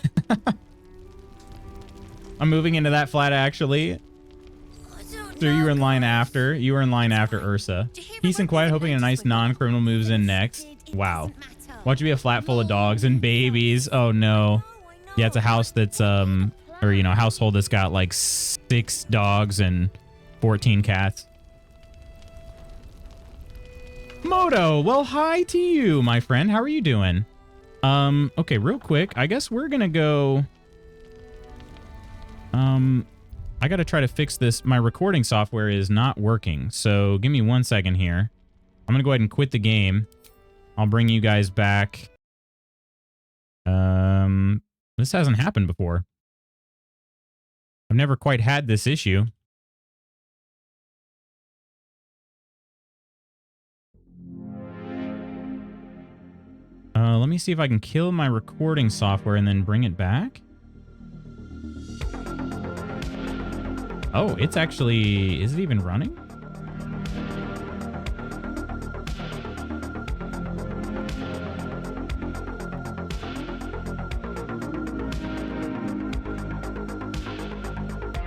I'm moving into that flat, actually. So you were in line after. You were in line after Ursa. Peace and quiet, hoping a nice non-criminal moves in next. Wow. Watch it be a flat full of dogs and babies. Oh no. Yeah, it's a house that's or you know, a household that's got like 6 dogs and 14 cats. Moto, well, hi to you, my friend. How are you doing? Okay, real quick. I guess we're gonna go... I gotta try to fix this. My recording software is not working, so give me 1 second here. I'm gonna go ahead and quit the game. I'll bring you guys back. This hasn't happened before. I've never quite had this issue. Let me see if I can kill my recording software and then bring it back. Oh, it's actually... Is it even running?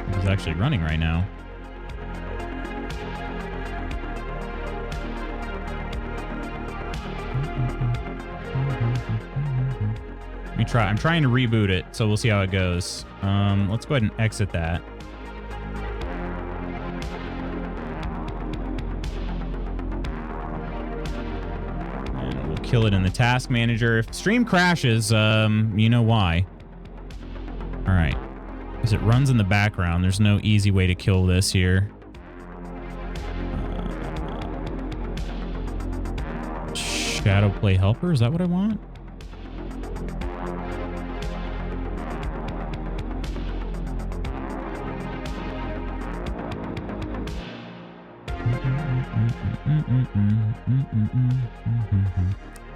It's actually running right now. Let me try. I'm trying to reboot it, so we'll see how it goes. Let's go ahead and exit that. And we'll kill it in the task manager. If stream crashes, you know why. All right. Because it runs in the background, there's no easy way to kill this here. Shadow play helper, is that what I want?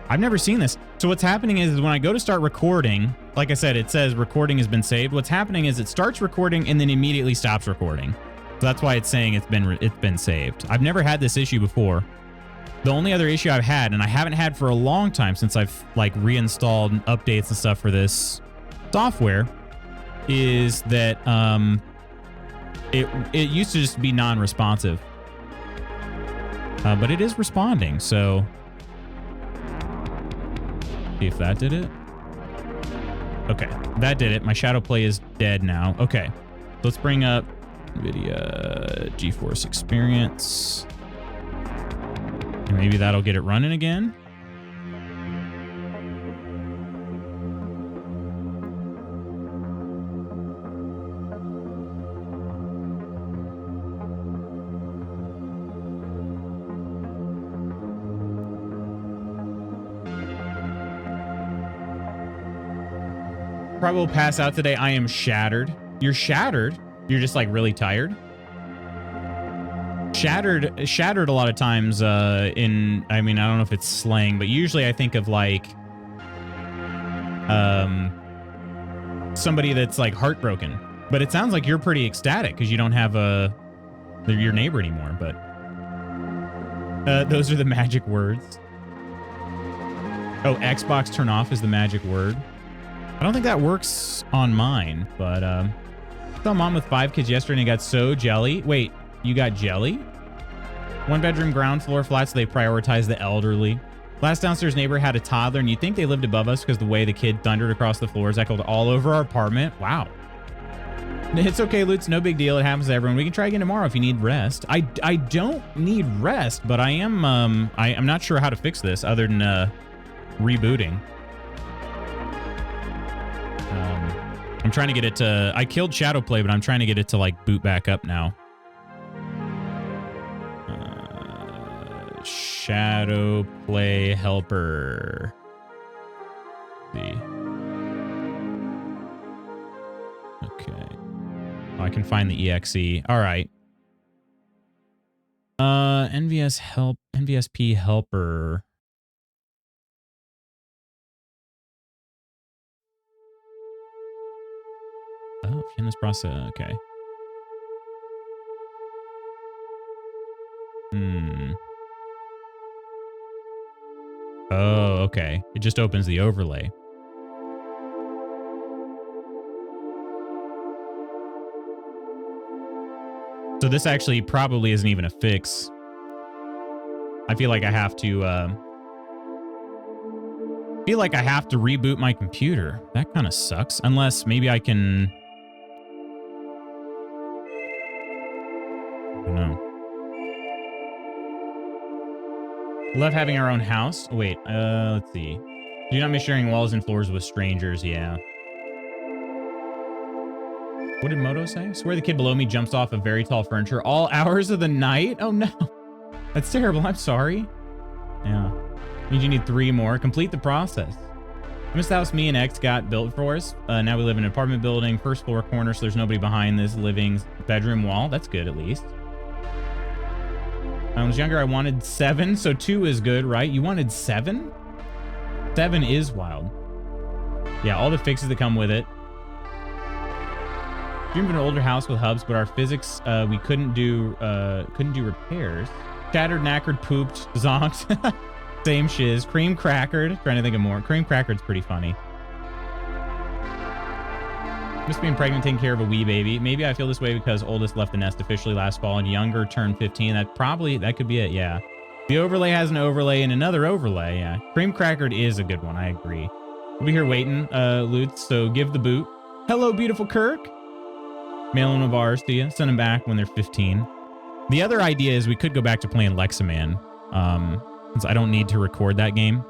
I've never seen this. So what's happening is when I go to start recording, like I said, it says recording has been saved. What's happening is it starts recording and then immediately stops recording. So that's why it's saying it's been saved. I've never had this issue before. The only other issue I've had, and I haven't had for a long time since I've like reinstalled updates and stuff for this software, is that it used to just be non-responsive. But it is responding, so see if that did it. Okay, that did it. My shadow play is dead now. Okay, let's bring up NVIDIA GeForce Experience. And maybe that'll get it running again. Probably will pass out today. I am shattered. You're shattered? You're just like really tired? Shattered a lot of times I mean, I don't know if it's slang, but usually I think of like somebody that's like heartbroken. But it sounds like you're pretty ecstatic because you don't have your neighbor anymore, but those are the magic words. Oh, Xbox turn off is the magic word. I don't think that works on mine, but I saw mom with 5 kids yesterday and got so jelly. Wait, you got jelly? 1-bedroom ground floor flat, so they prioritize the elderly. Last downstairs neighbor had a toddler, and you'd think they lived above us because the way the kid thundered across the floors echoed all over our apartment. Wow. It's okay, Lutz. No big deal. It happens to everyone. We can try again tomorrow if you need rest. I don't need rest, but I am I'm not sure how to fix this other than rebooting. I'm trying to get it to... I killed Shadowplay, but I'm trying to get it to, like, boot back up now. Shadowplay helper. Let's see. Okay. Oh, I can find the EXE. All right. NVSP helper. Oh, in this process, okay. Oh, okay. It just opens the overlay. So this actually probably isn't even a fix. I feel like I have to reboot my computer. That kind of sucks. Unless maybe I can... I don't know. Love having our own house. Oh, wait, let's see. Do not miss sharing walls and floors with strangers. Yeah. What did Moto say? Swear the kid below me jumps off of very tall furniture all hours of the night. Oh no. That's terrible. I'm sorry. Yeah. Means you need 3 more. Complete the process. I missed the house me and X got built for us. Now we live in an apartment building, first floor corner, so there's nobody behind this living bedroom wall. That's good, at least. When I was younger, I wanted 7, so 2 is good, right? You wanted 7? 7 is wild. Yeah, all the fixes that come with it. Dream of an older house with hubs, but our physics, we couldn't do repairs. Shattered, knackered, pooped, zonked. Same shiz. Cream crackered. Trying to think of more. Cream crackered's pretty funny. Just being pregnant, taking care of a wee baby. Maybe I feel this way because oldest left the nest officially last fall and younger turned 15. That could be it, yeah. The overlay has an overlay and another overlay, yeah. Cream crackered is a good one, I agree. We'll be here waiting, Lutz, so give the boot. Hello, beautiful Kirk. Mailing of ours to you. Send them back when they're 15. The other idea is we could go back to playing Leximan. Since I don't need to record that game.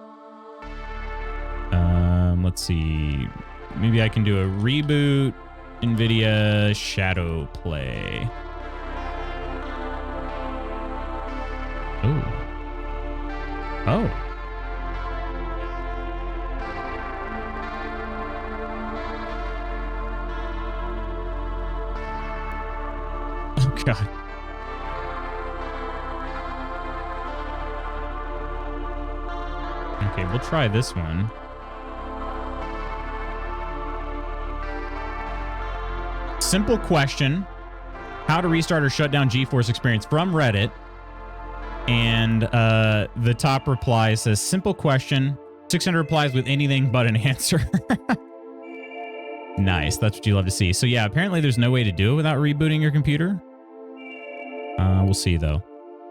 Let's see. Maybe I can do a reboot. NVIDIA Shadow Play. Oh. Oh. Oh, God. Okay, we'll try this one. Simple question. How to restart or shut down GeForce Experience from Reddit. And the top reply says, simple question. 600 replies with anything but an answer. Nice. That's what you love to see. So yeah, apparently there's no way to do it without rebooting your computer. We'll see, though.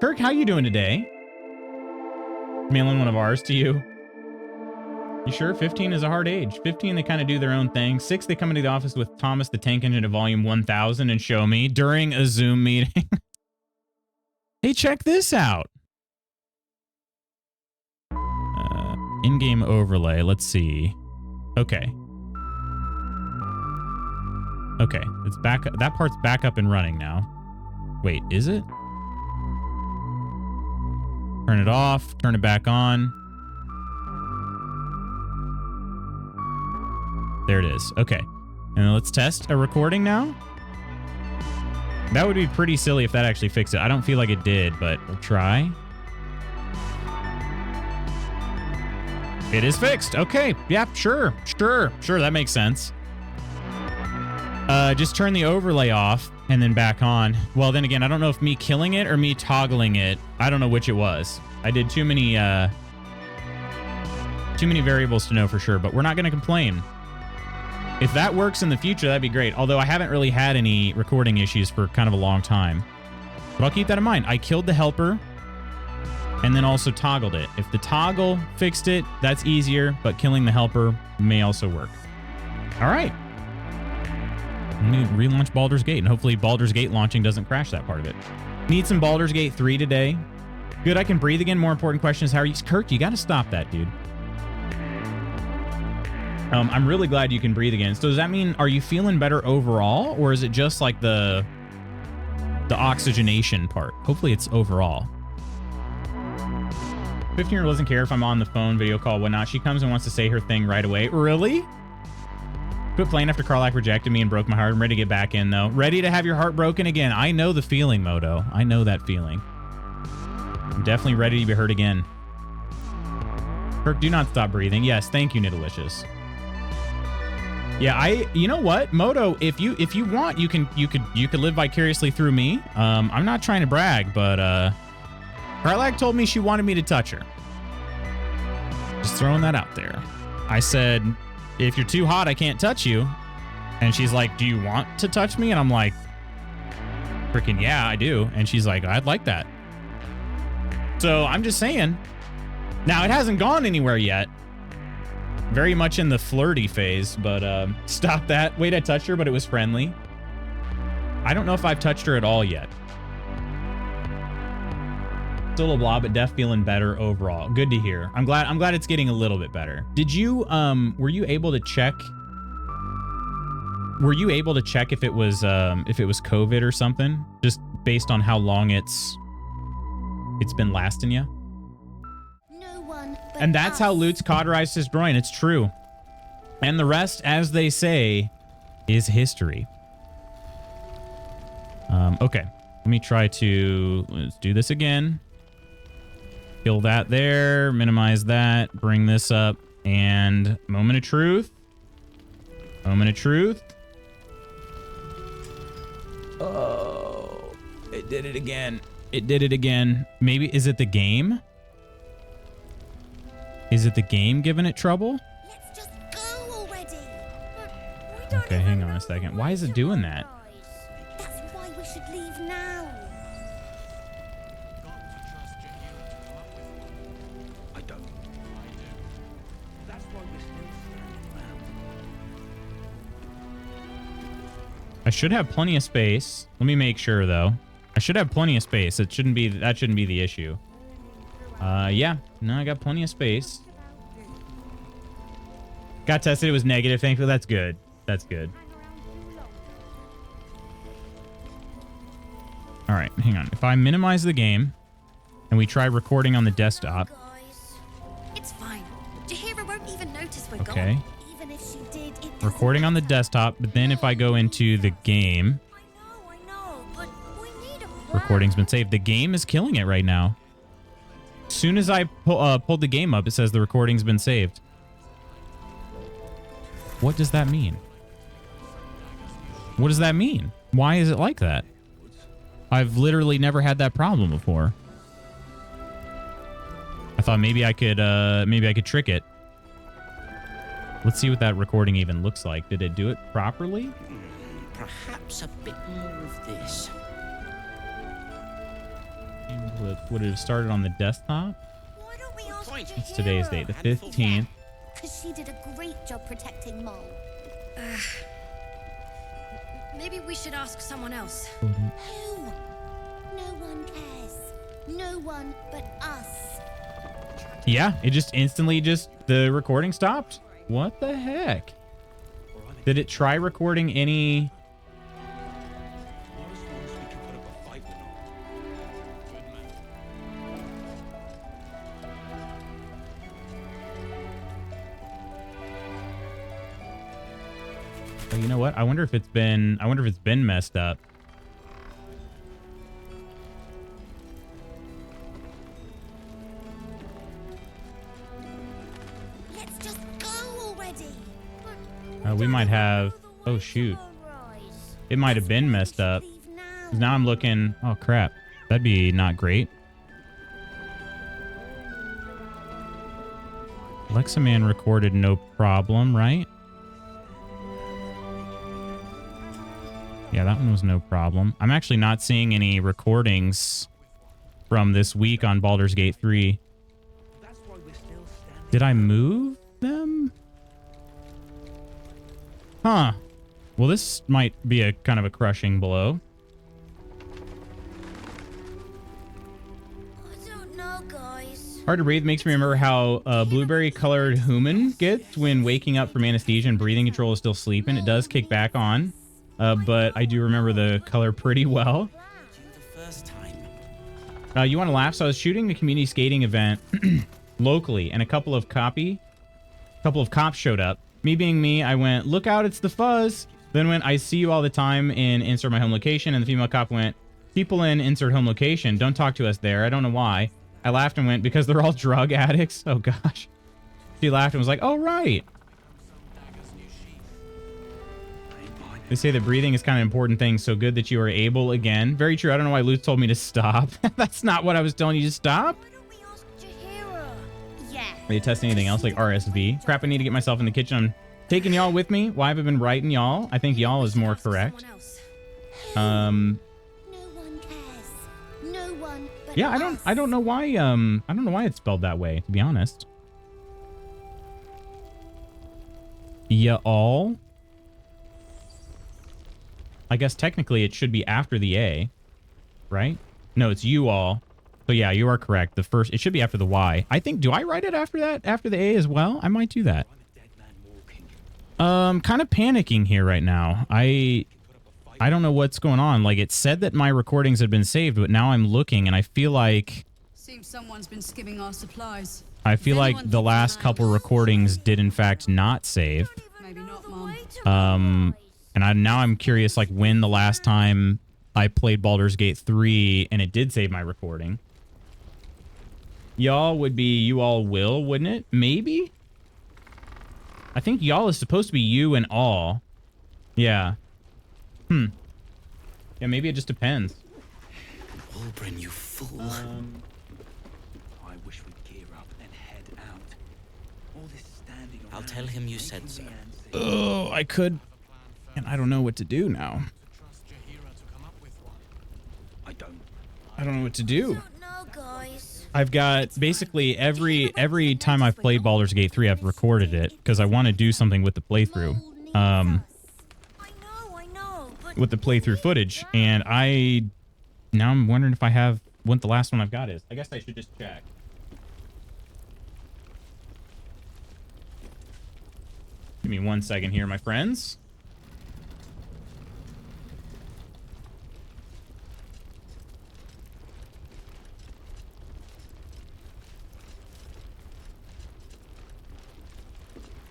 Kirk, how you doing today? Mailing one of ours to you. You sure? 15 is a hard age. 15, they kind of do their own thing. 6, they come into the office with Thomas the Tank Engine to volume 1000 and show me during a Zoom meeting. Hey, check this out. In-game overlay. Let's see. Okay. Okay, it's back. That part's back up and running now. Wait, is it? Turn it off. Turn it back on. There it is. Okay. And let's test a recording now. That would be pretty silly if that actually fixed it. I don't feel like it did, but we'll try. It is fixed. Okay. Yeah, sure. Sure. That makes sense. Just turn the overlay off and then back on. Well, then again, I don't know if me killing it or me toggling it. I don't know which it was. I did too many variables to know for sure, but we're not going to complain. If that works in the future, that'd be great. Although I haven't really had any recording issues for kind of a long time. But I'll keep that in mind. I killed the helper and then also toggled it. If the toggle fixed it, that's easier, but killing the helper may also work. All right. Let me relaunch Baldur's Gate, and hopefully Baldur's Gate launching doesn't crash that part of it. Need some Baldur's Gate 3 today. Good, I can breathe again. More important question is, how are you? Kirk, you got to stop that, dude. I'm really glad you can breathe again. So does that mean, are you feeling better overall, or is it just like the oxygenation part? Hopefully it's overall. 15-year-old doesn't care if I'm on the phone, video call, whatnot. She comes and wants to say her thing right away. Really? Quit playing after Carlac rejected me and broke my heart. I'm ready to get back in, though. Ready to have your heart broken again. I know the feeling, Moto. I know that feeling. I'm definitely ready to be hurt again. Kirk, do not stop breathing. Yes, thank you, Nidalicious. Yeah, you know what, Moto, if you want, you could live vicariously through me. I'm not trying to brag, but Carlac told me she wanted me to touch her. Just throwing that out there. I said, if you're too hot, I can't touch you. And she's like, do you want to touch me? And I'm like, freaking yeah, I do. And she's like, I'd like that. So I'm just saying. Now, it hasn't gone anywhere yet. Very much in the flirty phase, but stop that. Wait, I touched her, but it was friendly. I don't know if I've touched her at all yet. Still a blah, but def feeling better overall. Good to hear. I'm glad it's getting a little bit better. Did you were you able to check if it was COVID or something? Just based on how long it's been lasting you? No one but And that's us. how Lutz cauterized his groin. It's true. And the rest, as they say, is history. Okay. Let me try to... Let's do this again. Kill that there. Minimize that. Bring this up. And moment of truth. Moment of truth. Oh, it did it again. It did it again. Maybe, is it the game? Is it the game giving it trouble? Let's just go already. We don't Okay, even hang on know a second. who Why is it doing that? That's why we should leave now. I don't. I do. That's why we're still standing around. I should have plenty of space. Let me make sure though. I should have plenty of space. That shouldn't be the issue. Yeah. No, I got plenty of space. Got tested. It was negative. Thankfully, that's good. That's good. All right, hang on. If I minimize the game and we try recording on the desktop. Guys, it's fine. Jahira won't even notice we're Okay. gone. Even if she did, it doesn't Recording on the matter. desktop, but then if I go into the game, I know, but we need a plan. recording's been saved. The game is killing it right now. As soon as I pulled the game up, it says the recording's been saved. What does that mean? What does that mean? Why is it like that? I've literally never had that problem before. I thought maybe I could trick it. Let's see what that recording even looks like. Did it do it properly? Perhaps a bit more of this. Would it have started on the desktop? Why don't we ask point. Jahira? It's today's date, the 15th. Because she did a great job protecting Mole. Maybe we should ask someone else. Who? No one cares. No one but us. Yeah, it just instantly the recording stopped. What the heck? Did it try recording any... Oh, you know what? I wonder if it's been messed up. Let's just go already. We might have... Oh, shoot. It might have been messed up. 'Cause now I'm looking... Oh, crap. That'd be not great. Alexa Man recorded no problem, right? Yeah, that one was no problem. I'm actually not seeing any recordings from this week on Baldur's Gate 3. Did I move them? Huh. Well, this might be a kind of a crushing blow. I don't know, guys. Hard to breathe makes me remember how blueberry-colored human gets when waking up from anesthesia and breathing control is still sleeping. It does kick back on, but I do remember the color pretty well. You want to laugh? So I was shooting a community skating event locally, and a couple of cops showed up. Me being me, I went, "Look out, it's the fuzz." Then went, "I see you all the time," and insert my home location. And the female cop went, "People in insert home location. Don't talk to us there. I don't know why." I laughed and went, "Because they're all drug addicts." Oh gosh. She laughed and was like, "Oh right." They say that breathing is kind of an important thing. So good that you are able again. Very true. I don't know why Luke told me to stop. That's not what I was telling you to stop. Why don't we ask Jahira? Yeah. Are they testing anything else like RSV? Crap, I need to get myself in the kitchen. I'm taking y'all with me. Why have I been writing y'all? I think y'all is more correct. Someone else. Um, No one cares. No one but yeah, us. I don't know why it's spelled that way, to be honest. Y'all. I guess technically it should be after the A, right? No, it's you all. So yeah, you are correct. The first, it should be after the Y. I think, do I write it after that? After the A as well? I might do that. Kind of panicking here right now. I don't know what's going on. Like, it said that my recordings had been saved, but now I'm looking and I feel like... Seems someone's been skimming our supplies. I feel like the last couple recordings did in fact not save. Maybe not, Mom. And now I'm curious, like, when the last time I played Baldur's Gate 3 and it did save my recording. Y'all would be you all will, wouldn't it? Maybe? I think y'all is supposed to be you and all. Yeah. Yeah, maybe it just depends. Wolbrin, you fool. I wish we'd gear up and head out. All this standing around. I'll tell him you said so. Oh, I could. And I don't know what to do now. I don't know what to do. No, guys. I've got basically every time I've played Baldur's Gate 3, I've recorded it because I want to do something with the playthrough. I know, but With the playthrough footage, and now I'm wondering if I have what the last one I've got is. I guess I should just check. Give me 1 second here, my friends.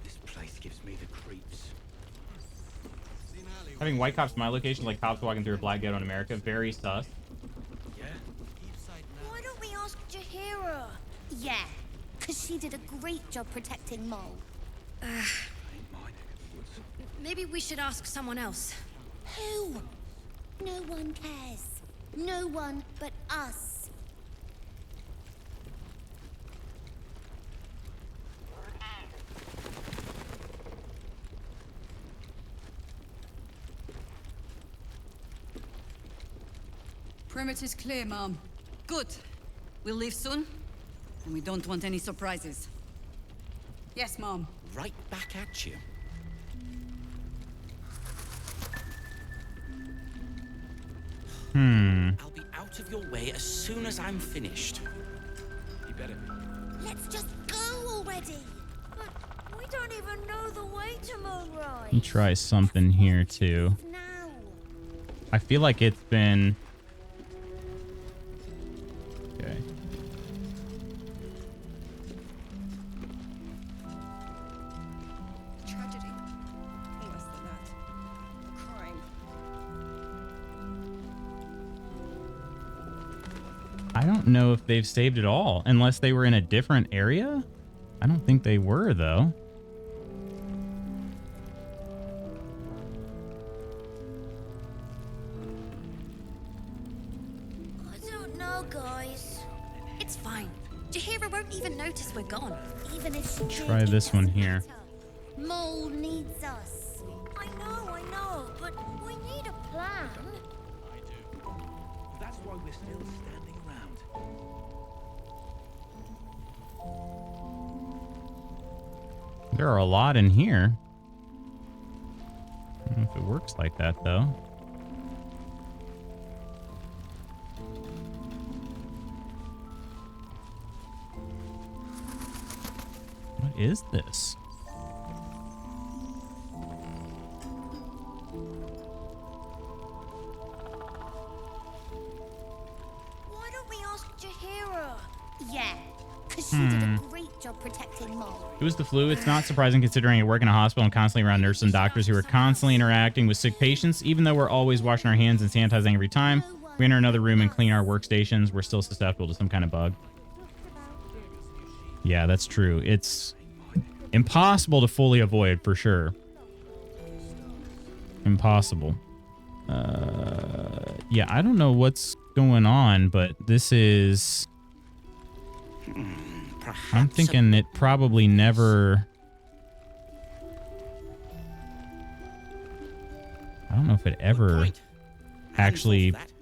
This place gives me the creeps. Having white cops in my location like cops walking through a black ghetto in America, very sus. Yeah? why don't we ask Jahira? Yeah, because she did a great job protecting Mole. Ain't my neck of the woods. Maybe we should ask someone else. Who? No one cares. No one but us. Perimeter's clear, Mom. Good. We'll leave soon, and we don't want any surprises. Yes, Mom. Right back at you. I'll be out of your way as soon as I'm finished. You better be. Let's just go already. But we don't even know the way to Moonrise. Let me try something here too. Now. I feel like it's been... Okay. Tragedy. Less than that. Crime. I don't know if they've saved it all, unless they were in a different area. I don't think they were, though. I don't know, guys. It's fine. Jahira won't even notice we're gone. Even if she did, Try it this one doesn't here. matter. Mole needs us. I know, but we need a plan. I do. That's why we're still standing around. There are a lot in here. I don't know if it works like that, though. What is this? Why don't we ask Jahira? Yeah, because she did a great job protecting Mole. It was the flu. It's not surprising considering I work in a hospital and constantly around nurses and doctors who are constantly interacting with sick patients. Even though we're always washing our hands and sanitizing every time we enter another room and clean our workstations, we're still susceptible to some kind of bug. Yeah, that's true. It's impossible to fully avoid, for sure. Impossible. Yeah, I don't know what's going on, but this is... Perhaps I'm thinking it probably never... I don't know if it ever Point. Hands actually off that.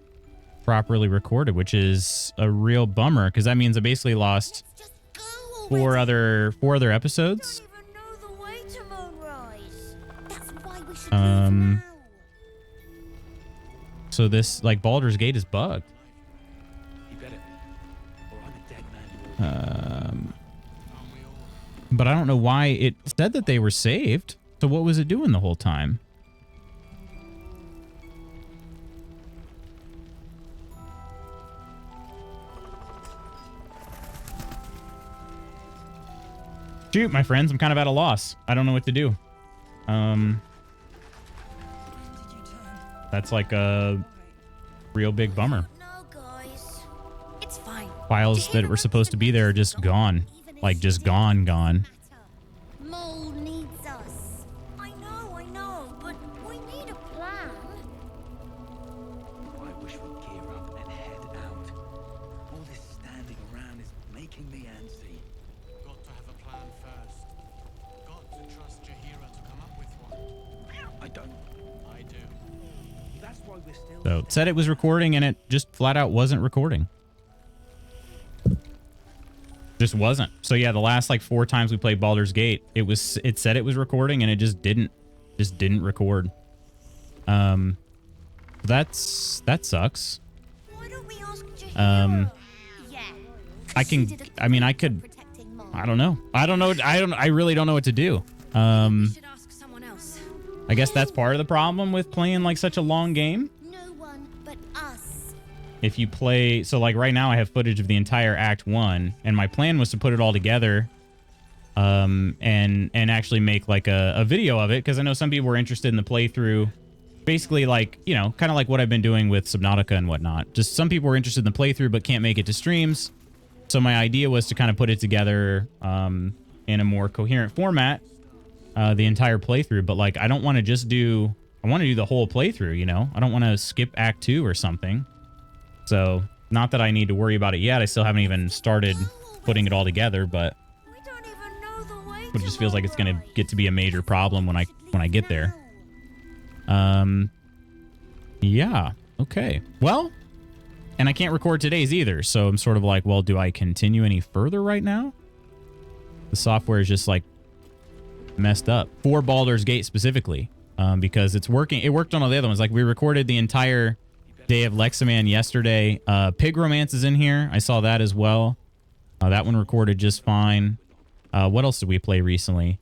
properly recorded, which is a real bummer, because that means I basically lost Just go already. four other episodes. Don't even know the way to Moonrise. That's why we should Um, leave now. So this, like, Baldur's Gate is bugged. You better be. but I don't know why it said that they were saved. So what was it doing the whole time? Shoot, my friends, I'm kind of at a loss. I don't know what to do. That's like a real big bummer. No, guys. It's fine. Files that were supposed to be there are just gone. Like, just gone. Mole needs us. I know, but we need a plan. I wish we'd gear up and head out. All this standing around is making me antsy. Got to have a plan first. Got to trust Jahira to come up with one. I don't. I do. That's why we're still... So it said it was recording and it just flat out wasn't recording. Just wasn't. So yeah, the last like 4 times we played Baldur's Gate, it said it was recording and it just didn't record. That sucks. Why don't we ask Jahira? Yeah. I could. I don't know. I really don't know what to do. We should ask someone else. I guess that's part of the problem with playing like such a long game. No one but us. If you play, so like right now I have footage of the entire Act 1, and my plan was to put it all together, and actually make like a video of it, because I know some people were interested in the playthrough. Basically, like, you know, kind of like what I've been doing with Subnautica and whatnot. Just some people were interested in the playthrough but can't make it to streams. So my idea was to kind of put it together in a more coherent format, the entire playthrough. But like, I don't want to just do, I want to do the whole playthrough, you know? I don't want to skip Act 2 or something. So not that I need to worry about it yet. I still haven't even started putting it all together, but We don't even know the way. it just feels like it's going to get to be a major problem when I get there. Yeah. Okay. Well, and I can't record today's either. So I'm sort of like, well, do I continue any further right now? The software is just like messed up for Baldur's Gate specifically, because it's working. It worked on all the other ones. Like we recorded the entire day of Leximan yesterday. Pig Romance is in here. I saw that as well. That one recorded just fine. What else did we play recently?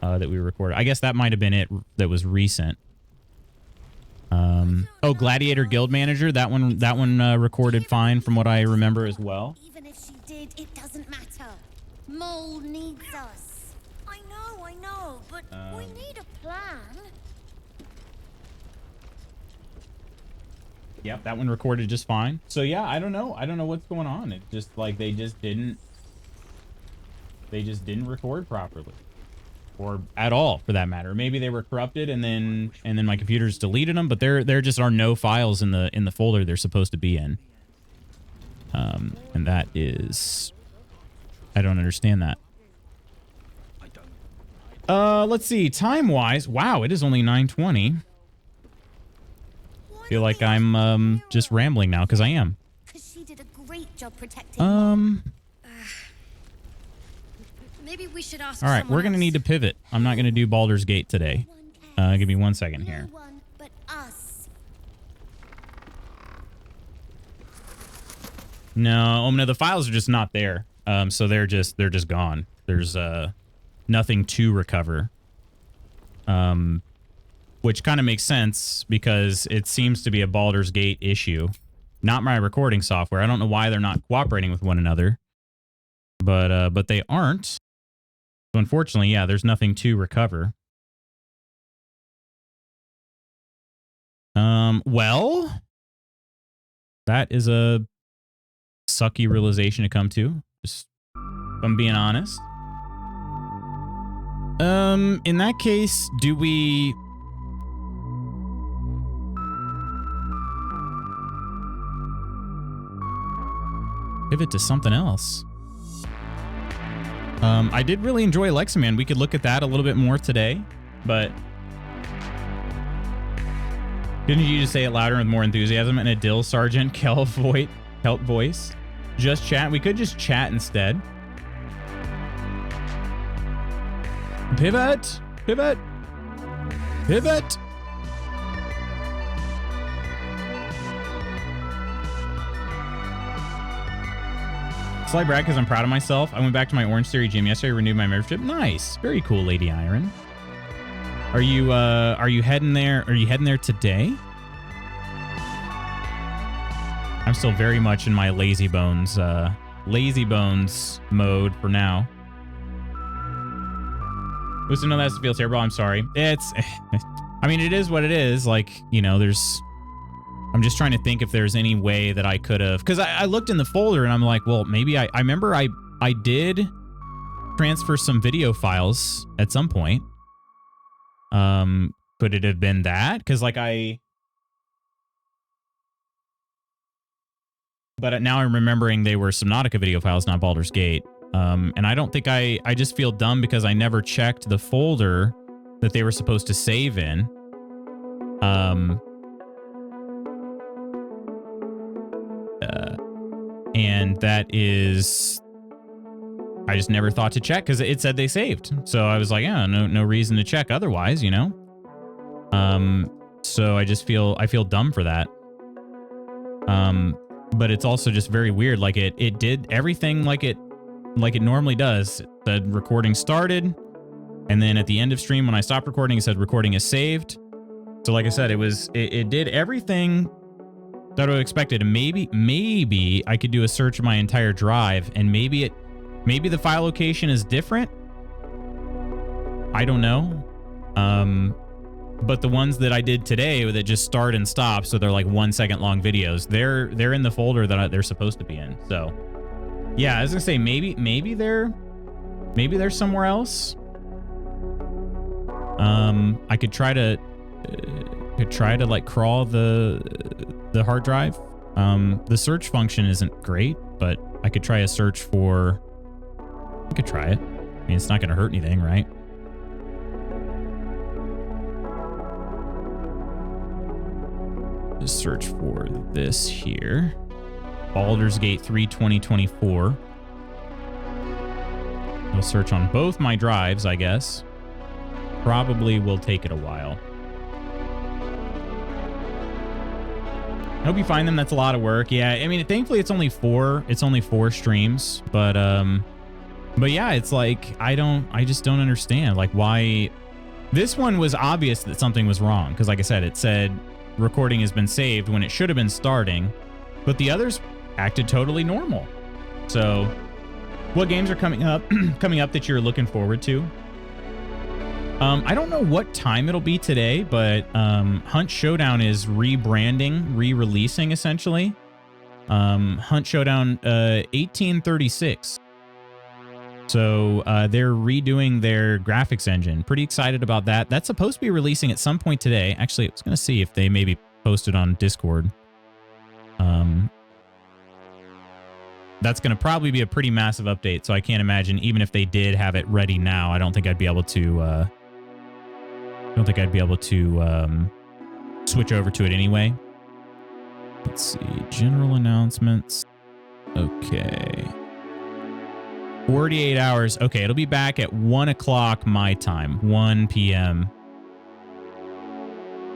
That we recorded. I guess that might have been it that was recent. Oh, Gladiator Guild Manager. That one recorded fine from what I remember as well. Even if she did, it doesn't matter. Mole needs us. I know, but we need a plan. Yep, that one recorded just fine. So yeah, I don't know. I don't know what's going on. It just like they just didn't record properly. Or at all, for that matter. Maybe they were corrupted and then my computers deleted them, but there just are no files in the folder they're supposed to be in. And that is, I don't understand that. Let's see, time-wise, wow, it is only 9:20. Feel like I'm just rambling now because I am. Because she did a great job protecting. Maybe we should ask. All right, we're gonna need to pivot. I'm not gonna do Baldur's Gate today. Give me 1 second here. No one but us. No, the files are just not there. So they're just gone. There's nothing to recover. Which kind of makes sense because it seems to be a Baldur's Gate issue, not my recording software. I don't know why they're not cooperating with one another, but they aren't. So unfortunately, yeah, there's nothing to recover. Well, that is a sucky realization to come to. Just, if I'm being honest. In that case, do we... pivot to something else? I did really enjoy Leximan. We could look at that a little bit more today, but didn't you just say it louder with more enthusiasm and a Dill Sergeant Kelp voice? Just chat. We could just chat instead. Pivot. Pivot. Pivot. Slight brag because I'm proud of myself. I went back to my Orange Theory gym yesterday, renewed my membership. Nice. Very cool, Lady Iron. Are you heading there? Are you heading there today? I'm still very much in my lazy bones mode for now. Was to know that feels terrible. I'm sorry. It's, I mean, it is what it is. Like, you know, I'm just trying to think if there's any way that I could have, because I looked in the folder and I'm like, well, maybe I remember I did transfer some video files at some point. Could it have been that? Because like but now I'm remembering they were Subnautica video files, not Baldur's Gate. And I don't think I just feel dumb because I never checked the folder that they were supposed to save in. And that is, I just never thought to check because it said they saved. So I was like, yeah, no reason to check otherwise, you know? So I feel dumb for that. But it's also just very weird. Like it did everything like it normally does. The recording started, and then at the end of stream, when I stopped recording, it said recording is saved. So like I said, it did everything that I expected. And maybe I could do a search of my entire drive, and maybe the file location is different. I don't know. But the ones that I did today that just start and stop, so they're like 1 second long videos, they're in the folder that they're supposed to be in. So yeah, I was gonna say maybe they're somewhere else. I could try to like crawl the hard drive. The search function isn't great, but I could try a search for. I could try it. I mean, it's not gonna hurt anything, right? Just search for this here. Baldur's Gate 3 2024. I'll search on both my drives, I guess. Probably will take it a while. I hope you find them. That's a lot of work. Yeah, I mean, thankfully it's only four streams, but yeah, it's like I just don't understand like why this one was obvious that something was wrong, because like I said, it said recording has been saved when it should have been starting, but the others acted totally normal. So what games are coming up that you're looking forward to? I don't know what time it'll be today, but Hunt Showdown is rebranding, re-releasing essentially. Hunt Showdown 1836. So they're redoing their graphics engine. Pretty excited about that. That's supposed to be releasing at some point today. Actually, I was going to see if they maybe posted on Discord. That's going to probably be a pretty massive update, so I can't imagine even if they did have it ready now, I don't think I'd be able to switch over to it anyway. Let's see, general announcements. Okay. 48 hours. Okay, it'll be back at 1 o'clock my time, 1 p.m.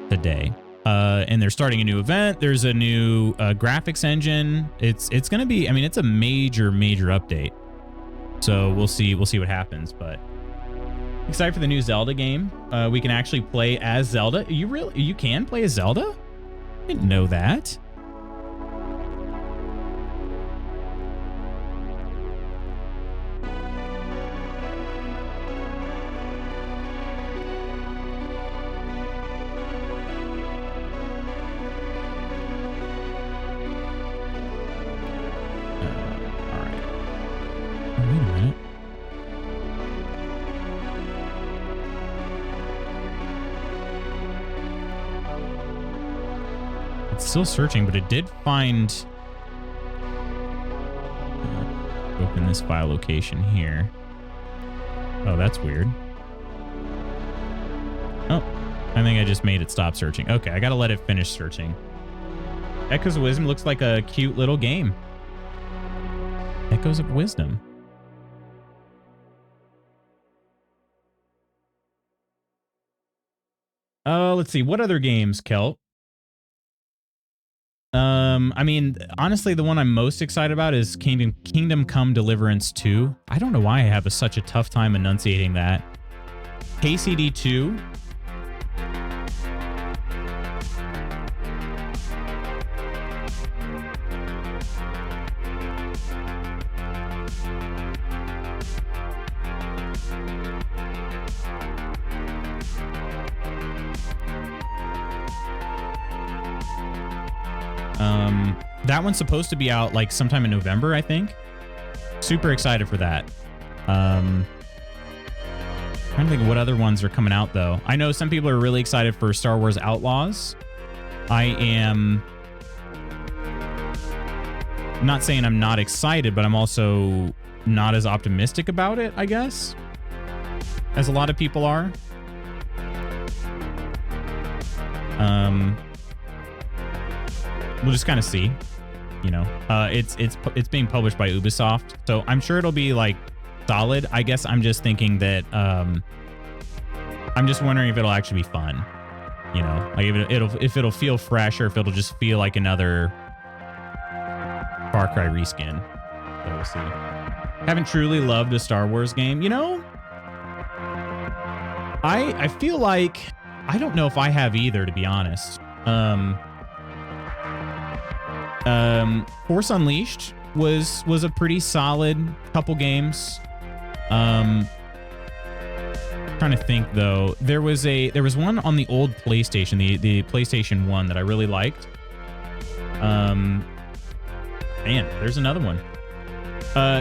today. And they're starting a new event. There's a new graphics engine. It's going to be, I mean, it's a major update. So we'll see what happens, but excited for the new Zelda game. We can actually play as Zelda. You can play as Zelda? I didn't know that. Still searching, but it did find open this file location here. Oh, that's weird. Oh, I think I just made it stop searching. Okay, I gotta let it finish searching. Echoes of Wisdom looks like a cute little game. Echoes of Wisdom. Let's see. What other games, Kelt? I mean, honestly, the one I'm most excited about is Kingdom Come Deliverance 2. I don't know why I have such a tough time enunciating that. KCD 2. That one's supposed to be out like sometime in November, I think. Super excited for that. Trying to think of what other ones are coming out though. I know some people are really excited for Star Wars Outlaws. I am not saying I'm not excited, but I'm also not as optimistic about it, I guess, as a lot of people are. We'll just kind of see, you know. It's being published by Ubisoft, so I'm sure it'll be like solid. I guess I'm just thinking that I'm just wondering if it'll actually be fun, you know, like if it'll feel fresh or if it'll just feel like another Far Cry reskin. So we'll see. Haven't truly loved a Star Wars game, you know. I feel like I don't know if I have either, to be honest. Force Unleashed was a pretty solid couple games. Trying to think though, there was one on the old PlayStation, the PlayStation 1 that I really liked. Man, there's another one.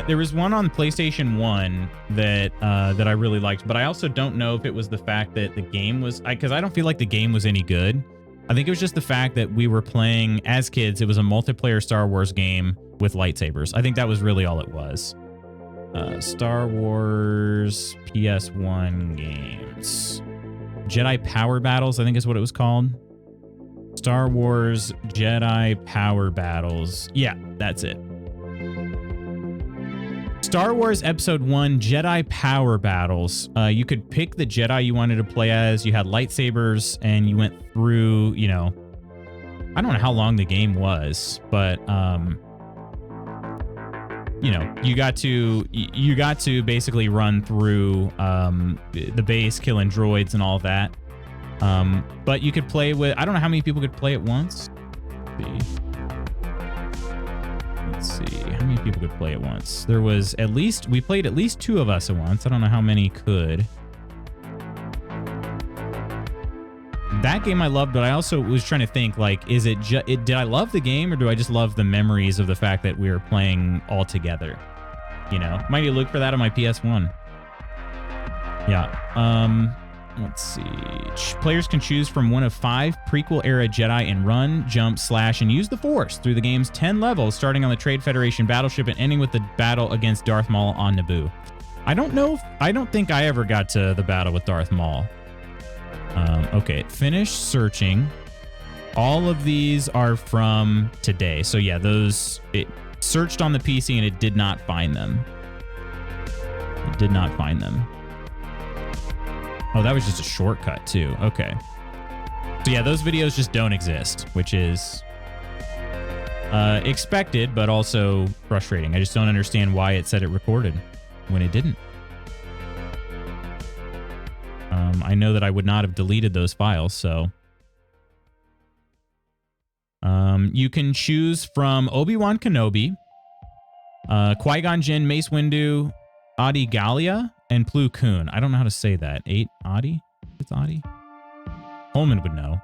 There was one on PlayStation 1 that I really liked, but I also don't know if it was the fact that the game was, because I don't feel like the game was any good. I think it was just the fact that we were playing as kids. It was a multiplayer Star Wars game with lightsabers. I think that was really all it was. Star Wars PS1 games. Jedi Power Battles, I think is what it was called. Star Wars Jedi Power Battles. Yeah, that's it. Star Wars Episode 1 Jedi Power Battles. You could pick the Jedi you wanted to play as. You had lightsabers, and you went through, you know, I don't know how long the game was, but you know, you got to basically run through the base, killing droids and all of that. But you could play with, I don't know how many people could play at once. Let's see how many people could play at once. There was we played at least 2 of us at once. I don't know how many could. That game I loved, but I also was trying to think, like, is it did I love the game, or do I just love the memories of the fact that we were playing all together? You know, might need to look for that on my PS1. Yeah. Let's see. Players can choose from one of 5 prequel-era Jedi and run, jump, slash, and use the Force through the game's 10 levels, starting on the Trade Federation battleship and ending with the battle against Darth Maul on Naboo. I don't think I ever got to the battle with Darth Maul. Okay, finish searching. All of these are from today. So yeah, it searched on the PC and it did not find them. It did not find them. Oh, that was just a shortcut too. Okay. So yeah, those videos just don't exist, which is expected, but also frustrating. I just don't understand why it said it recorded when it didn't. I know that I would not have deleted those files, so. You can choose from Obi-Wan Kenobi, Qui-Gon Jinn, Mace Windu, Adi Gallia, and Plo Koon. I don't know how to say that. Adi? It's Adi? Holman would know.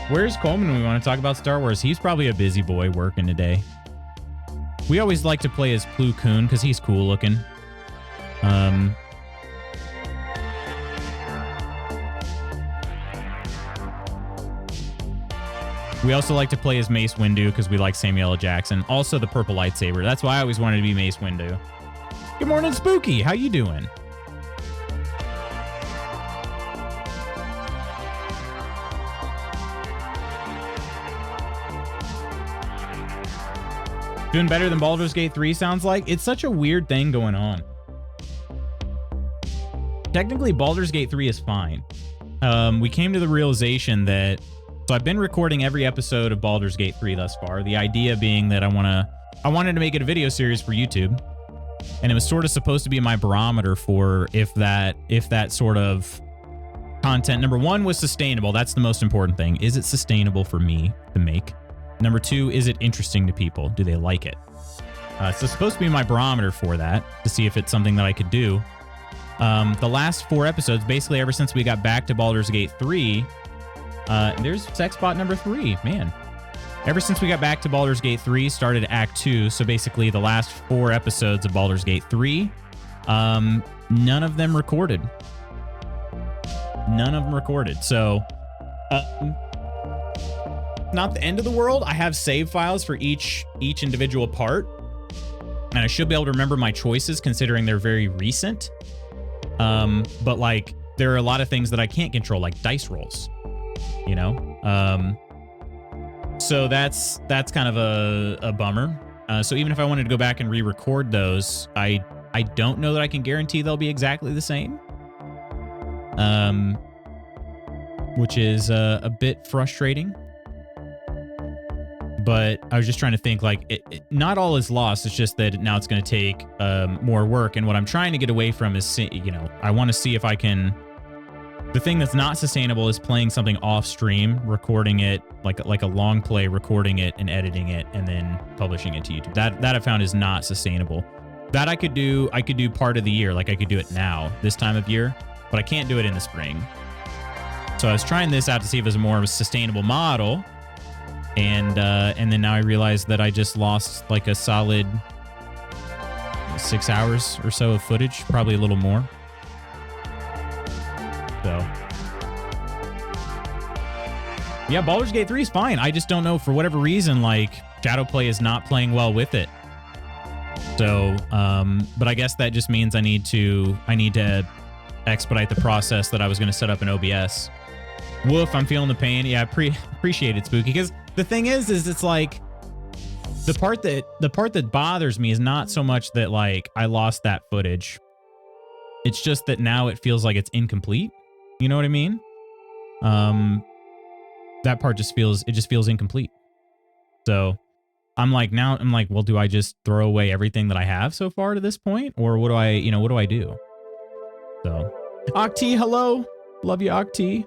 Where's Coleman when we want to talk about Star Wars? He's probably a busy boy working today. We always like to play as Plo Koon because he's cool looking. We also like to play as Mace Windu because we like Samuel L. Jackson. Also the purple lightsaber. That's why I always wanted to be Mace Windu. Good morning, Spooky. How you doing? Doing better than Baldur's Gate 3 sounds like. It's such a weird thing going on. Technically, Baldur's Gate 3 is fine. We came to the realization that... So I've been recording every episode of Baldur's Gate 3 thus far. The idea being that I wanted to make it a video series for YouTube. And it was sort of supposed to be my barometer for if that sort of content, number one, was sustainable. That's the most important thing. Is it sustainable for me to make? Number two, is it interesting to people? Do they like it? So it's supposed to be my barometer for that, to see if it's something that I could do. The last 4 episodes, basically ever since we got back to Baldur's Gate 3, there's sex bot number 3, man. Ever since we got back to Baldur's Gate 3, started Act 2, so basically the last 4 episodes of Baldur's Gate 3, none of them recorded. None of them recorded, so... not the end of the world. I have save files for each individual part, and I should be able to remember my choices considering they're very recent. But like there are a lot of things that I can't control, like dice rolls, you know? So that's kind of a bummer. So even if I wanted to go back and re-record those, I don't know that I can guarantee they'll be exactly the same. Which is a bit frustrating. But I was just trying to think, like, not all is lost. It's just that now it's going to take more work. And what I'm trying to get away from is, you know, I want to see if I can... The thing that's not sustainable is playing something off stream, recording it, like a long play, recording it and editing it, and then publishing it to YouTube. That I found is not sustainable. That I could do part of the year. Like, I could do it now, this time of year, but I can't do it in the spring. So I was trying this out to see if it was more of a sustainable model. And then now I realized that I just lost like a solid 6 hours or so of footage, probably a little more. So yeah, Baldur's Gate 3 is fine. I just don't know, for whatever reason, like Shadowplay is not playing well with it. So, but I guess that just means I need to expedite the process that I was going to set up in OBS. Woof, I'm feeling the pain. Yeah, appreciate it, Spooky, because the thing is it's like the part that bothers me is not so much that like I lost that footage. It's just that now it feels like it's incomplete. You know what I mean? That part just feels incomplete. So I'm like, well, do I just throw away everything that I have so far to this point? Or what do I do? So Octi, hello. Love you, Octi.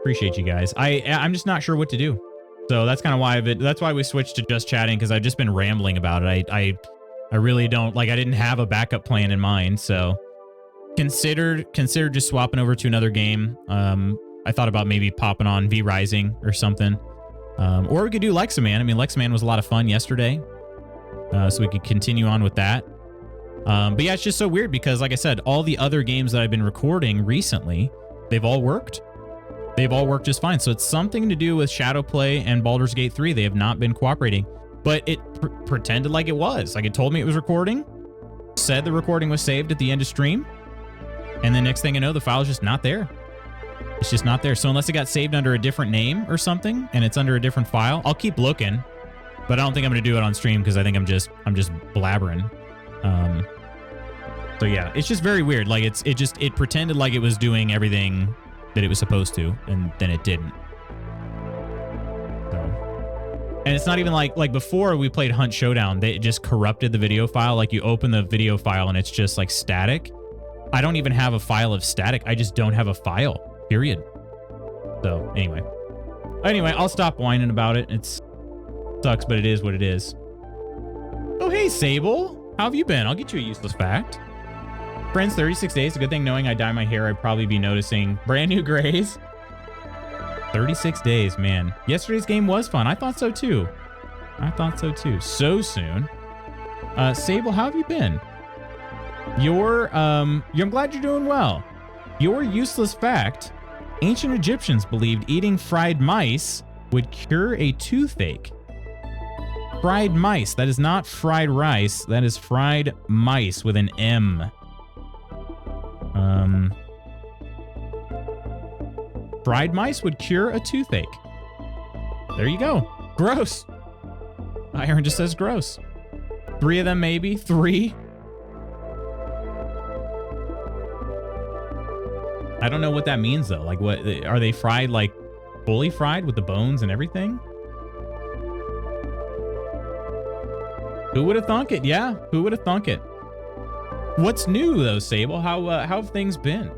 Appreciate you guys. I'm just not sure what to do. So that's kind of why that's why we switched to just chatting, because I've just been rambling about it. I really don't, like, I didn't have a backup plan in mind. So considered just swapping over to another game. I thought about maybe popping on V Rising or something. Or we could do Lexaman. I mean, Lexaman was a lot of fun yesterday. So we could continue on with that. But yeah, it's just so weird because, like I said, all the other games that I've been recording recently, they've all worked. They've all worked just fine. So it's something to do with Shadowplay and Baldur's Gate 3. They have not been cooperating, but it pretended like it was. Like, it told me it was recording, said the recording was saved at the end of stream, and the next thing I know, the file's just not there. It's just not there. So unless it got saved under a different name or something and it's under a different file, I'll keep looking, but I don't think I'm going to do it on stream because I think I'm just blabbering. So yeah, it's just very weird. Like, it pretended like it was doing everything that it was supposed to, and then it didn't. So, and it's not even like before we played Hunt Showdown, they just corrupted the video file. Like, you open the video file and it's just like static. I don't even have a file of static. I just don't have a file, period. So anyway, I'll stop whining about it. It sucks, but it is what it is. Oh, hey, Sable. How have you been? I'll get you a useless fact. Friends, 36 days. A good thing knowing I dye my hair, I'd probably be noticing brand new grays. 36 days, man. Yesterday's game was fun. I thought so too. So soon. Sable, how have you been? I'm glad you're doing well. Your useless fact: ancient Egyptians believed eating fried mice would cure a toothache. Fried mice. That is not fried rice. That is fried mice with an M. Fried mice would cure a toothache. There you go. Gross. Iron just says gross. 3 of them, maybe 3. I don't know what that means though. Like, what are they fried? Like fully fried with the bones and everything? Who would have thunk it? Yeah, who would have thunk it? What's new though, Sable? How have things been?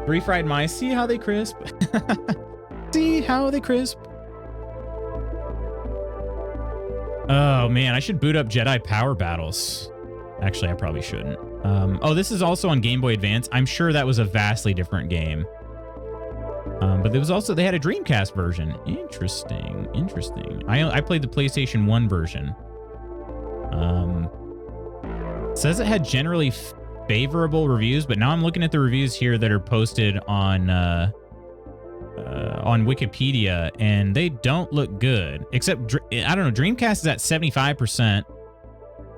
3 fried mice. See how they crisp. See how they crisp. Oh man, I should boot up Jedi Power Battles. Actually, I probably shouldn't. Oh, this is also on Game Boy Advance. I'm sure that was a vastly different game. But there was also, they had a Dreamcast version. Interesting, interesting. I played the PlayStation 1 version. Says it had generally favorable reviews, but now I'm looking at the reviews here that are posted on Wikipedia, and they don't look good. Except, I don't know, Dreamcast is at 75%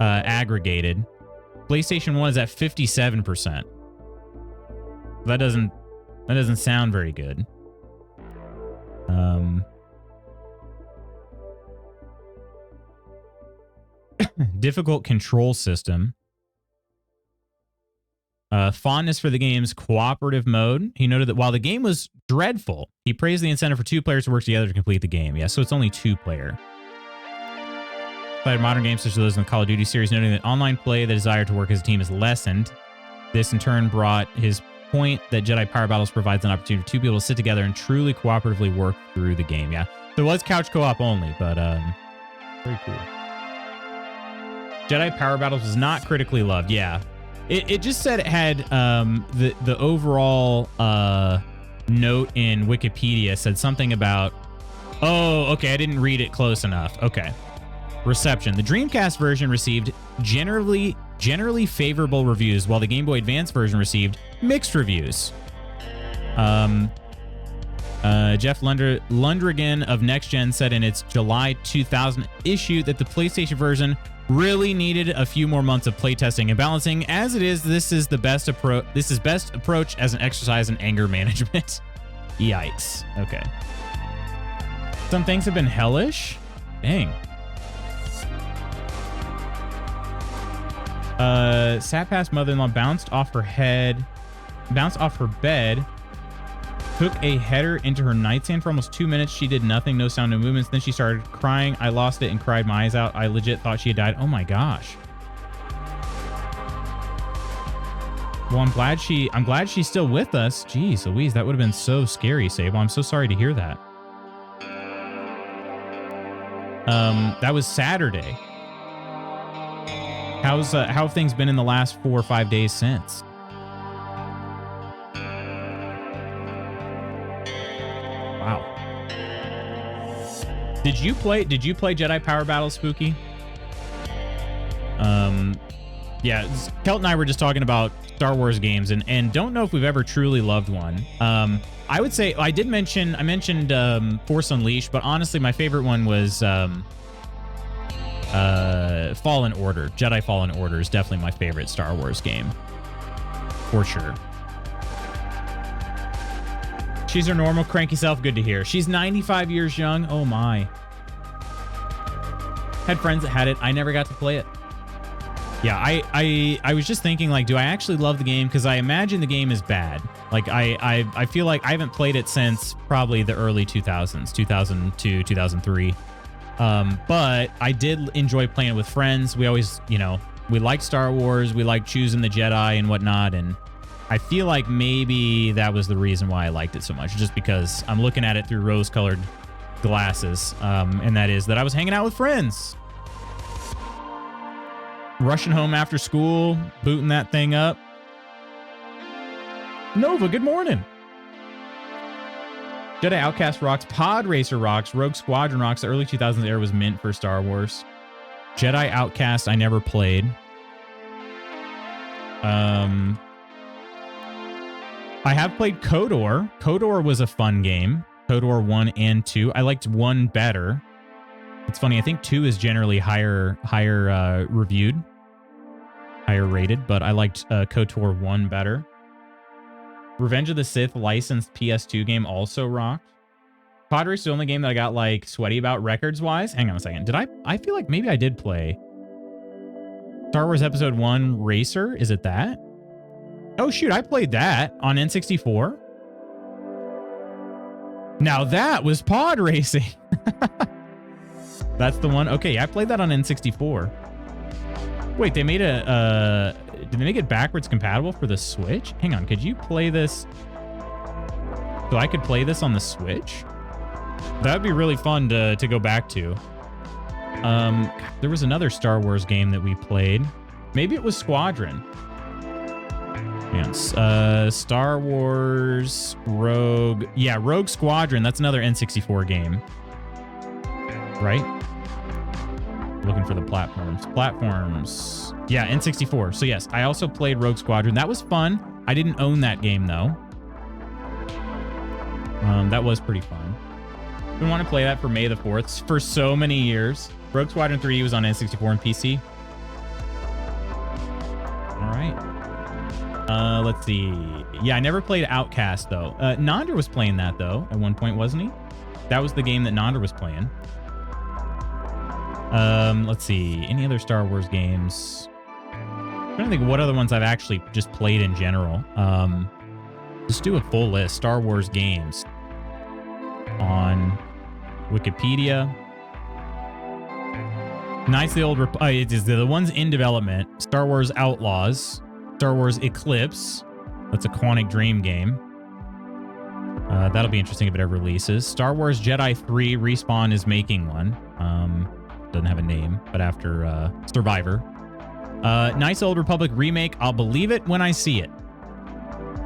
aggregated. PlayStation 1 is at 57%. That doesn't sound very good. Difficult control system. Fondness for the game's cooperative mode. He noted that while the game was dreadful, he praised the incentive for 2 players to work together to complete the game. Yeah, so it's only 2-player. Played modern games such as those in the Call of Duty series, noting that online play, the desire to work as a team is lessened. This in turn brought his point that Jedi Power Battles provides an opportunity for 2 people to sit together and truly cooperatively work through the game. Yeah, there was couch co-op only, but very cool. Jedi Power Battles was not critically loved. Yeah, it just said it had the overall note in Wikipedia said something about, oh, okay, I didn't read it close enough. Okay. Reception. The Dreamcast version received generally favorable reviews, while the Game Boy Advance version received mixed reviews. Jeff Lundrigan of Next Gen said in its July 2000 issue that the PlayStation version really needed a few more months of playtesting and balancing. As it is, this is best approach as an exercise in anger management. Yikes. Okay. Some things have been hellish. Dang. Sat past mother-in-law bounced off her bed, took a header into her nightstand for almost 2 minutes. She did nothing, no sound, no movements. Then she started crying. I lost it and cried my eyes out. I legit thought she had died. Oh my gosh. Well, I'm glad she's still with us. Jeez Louise, that would have been so scary, Sable. I'm so sorry to hear that. That was Saturday. How have things been in the last 4 or 5 days since? Wow. Did you play Jedi Power Battle, Spooky? Yeah, Kelt and I were just talking about Star Wars games and don't know if we've ever truly loved one. I would say I mentioned Force Unleashed, but honestly my favorite one was Fallen Order. Jedi Fallen Order is definitely my favorite Star Wars game. For sure. She's her normal cranky self. Good to hear. She's 95 years young. Oh my. Had friends that had it. I never got to play it. Yeah, I was just thinking, like, do I actually love the game? Because I imagine the game is bad. Like, I feel like I haven't played it since probably the early 2000s, 2002, 2003. But I did enjoy playing with friends. We always, we liked Star Wars. We liked choosing the Jedi and whatnot. And I feel like maybe that was the reason why I liked it so much, just because I'm looking at it through rose-colored glasses. And that is that I was hanging out with friends. Rushing home after school, booting that thing up. Nova, good morning. Jedi Outcast rocks, Pod Racer rocks, Rogue Squadron rocks. The early 2000s era was mint for Star Wars. Jedi Outcast I never played. I have played KOTOR. KOTOR was a fun game. KOTOR 1 and 2. I liked 1 better. It's funny, I think 2 is generally higher reviewed. Higher rated, but I liked KOTOR 1 better. Revenge of the Sith licensed PS2 game also rocked. Pod Racer is the only game that I got like sweaty about records wise. Hang on a second. I feel like maybe I did play Star Wars Episode 1 Racer. Is it that? Oh, shoot. I played that on N64. Now that was pod racing. That's the one. Okay, I played that on N64. Wait, they made a... did they make it backwards compatible for the Switch? Hang on, could you play this? So I could play this on the Switch? That would be really fun to go back to. There was another Star Wars game that we played. Maybe it was Squadron. Yes. Star Wars Rogue. Yeah, Rogue Squadron. That's another N64 game. Right? Looking for the platforms. Platforms. Yeah, N64. So yes, I also played Rogue Squadron. That was fun. I didn't own that game though. That was pretty fun. We want to play that for May the 4th for so many years. Rogue Squadron 3 was on N64 and PC. All right. Let's see. Yeah, I never played Outcast though. Nonder was playing that though at one point, wasn't he? That was the game that Nonder was playing. Let's see. Any other Star Wars games? I'm trying to think of what other ones I've actually just played in general. Just do a full list. Star Wars games on Wikipedia. Nice, the old... it is the ones in development. Star Wars Outlaws. Star Wars Eclipse. That's a Quantic Dream game. That'll be interesting if it ever releases. Star Wars Jedi 3, Respawn is making one. Doesn't have a name, but after Survivor. Nice Old Republic remake. I'll believe it when I see it.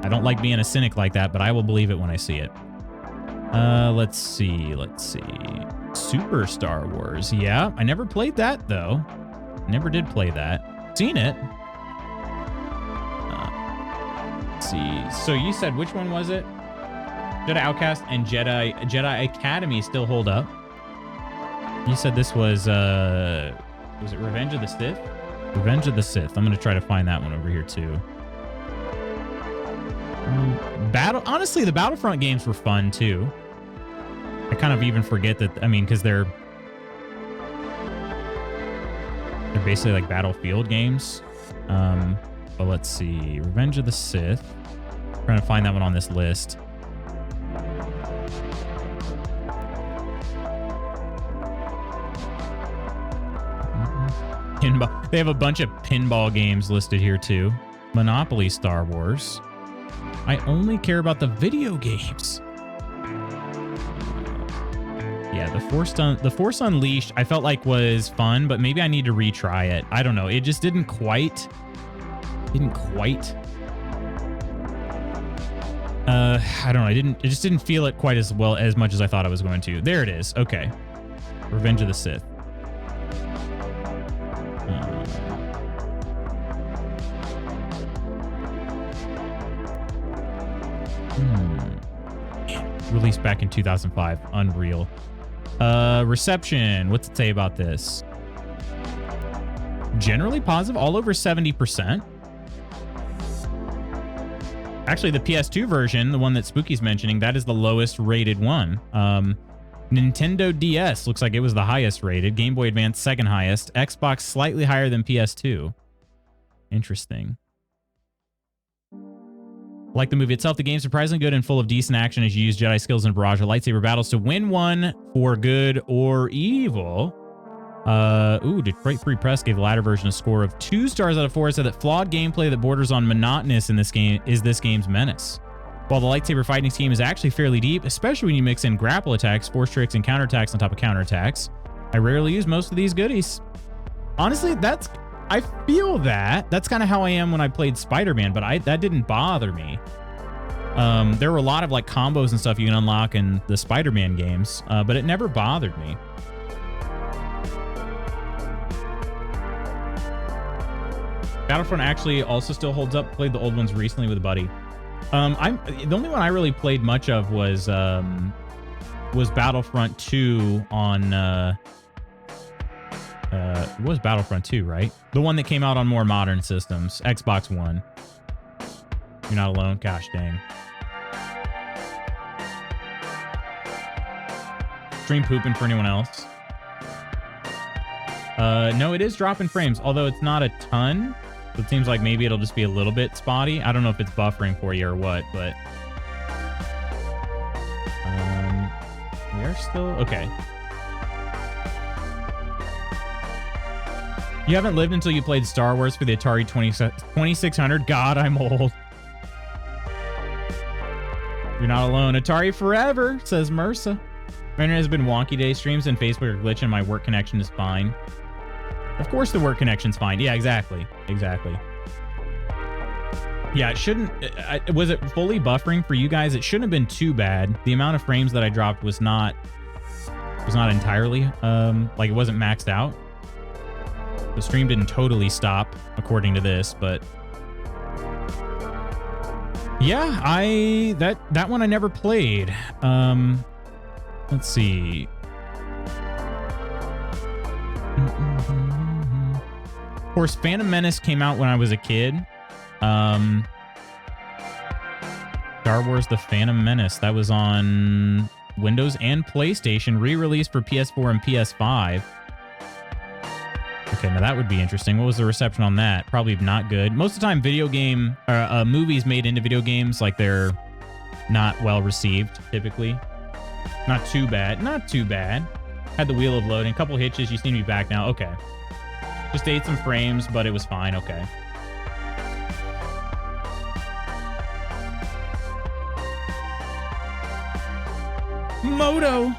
I don't like being a cynic like that, but I will believe it when I see it. Let's see. Super Star Wars. Yeah, I never played that, though. Never did play that. Seen it. Let's see. So you said, which one was it? Jedi Outcast and Jedi Academy still hold up. You said this was it Revenge of the Sith? Revenge of the Sith. I'm going to try to find that one over here, too. Honestly, the Battlefront games were fun, too. I kind of even forget that, I mean, because they're basically like Battlefield games. But let's see. Revenge of the Sith. Trying to find that one on this list. Pinball. They have a bunch of pinball games listed here too. Monopoly Star Wars. I only care about the video games. Yeah, the Force Unleashed I felt like was fun, but maybe I need to retry it. I don't know. It just didn't quite. I don't know. It just didn't feel it quite as well as much as I thought I was going to. There it is. Okay. Revenge of the Sith. Released back in 2005. Unreal. Reception. What's it say about this? Generally positive. All over 70%. Actually, the PS2 version, the one that Spooky's mentioning, that is the lowest rated one. Nintendo DS looks like it was the highest rated. Game Boy Advance, second highest. Xbox, slightly higher than PS2. Interesting. Like the movie itself, the game's surprisingly good and full of decent action as you use Jedi skills and barrage of lightsaber battles to win one for good or evil. Detroit Free Press gave the latter version a score of 2 stars out of 4. Said that flawed gameplay that borders on monotonous in this game is this game's menace. While the lightsaber fighting scheme is actually fairly deep, especially when you mix in grapple attacks, force tricks, and counterattacks on top of counterattacks, I rarely use most of these goodies. Honestly, I feel that's kind of how I am when I played Spider-Man, but that didn't bother me. There were a lot of like combos and stuff you can unlock in the Spider-Man games, but it never bothered me. Battlefront actually also still holds up. Played the old ones recently with a buddy. The only one I really played much of was Battlefront 2 on it was Battlefront 2, right? The one that came out on more modern systems, Xbox One. You're not alone? Gosh dang. Stream pooping for anyone else. No, it is dropping frames, although it's not a ton. So it seems like maybe it'll just be a little bit spotty. I don't know if it's buffering for you or what, but we are still okay. You haven't lived until you played Star Wars for the Atari 2600. God, I'm old. You're not alone. Atari forever, says Mersa. My internet has been wonky day. Streams and Facebook are glitching. My work connection is fine. Of course the work connection's fine. Yeah, exactly. Exactly. Yeah, it shouldn't... was it fully buffering for you guys? It shouldn't have been too bad. The amount of frames that I dropped was not entirely... like, it wasn't maxed out. The stream didn't totally stop, according to this, but... Yeah, that one I never played. Let's see. Of course, Phantom Menace came out when I was a kid. Star Wars The Phantom Menace. That was on Windows and PlayStation, re-released for PS4 and PS5. Okay, now that would be interesting. What was the reception on that? Probably not good. Most of the time, movies made into video games, like, they're not well received, typically. Not too bad. Not too bad. Had the wheel of loading. A couple hitches. You seem to be back now. Okay. Just ate some frames, but it was fine. Okay. Moto.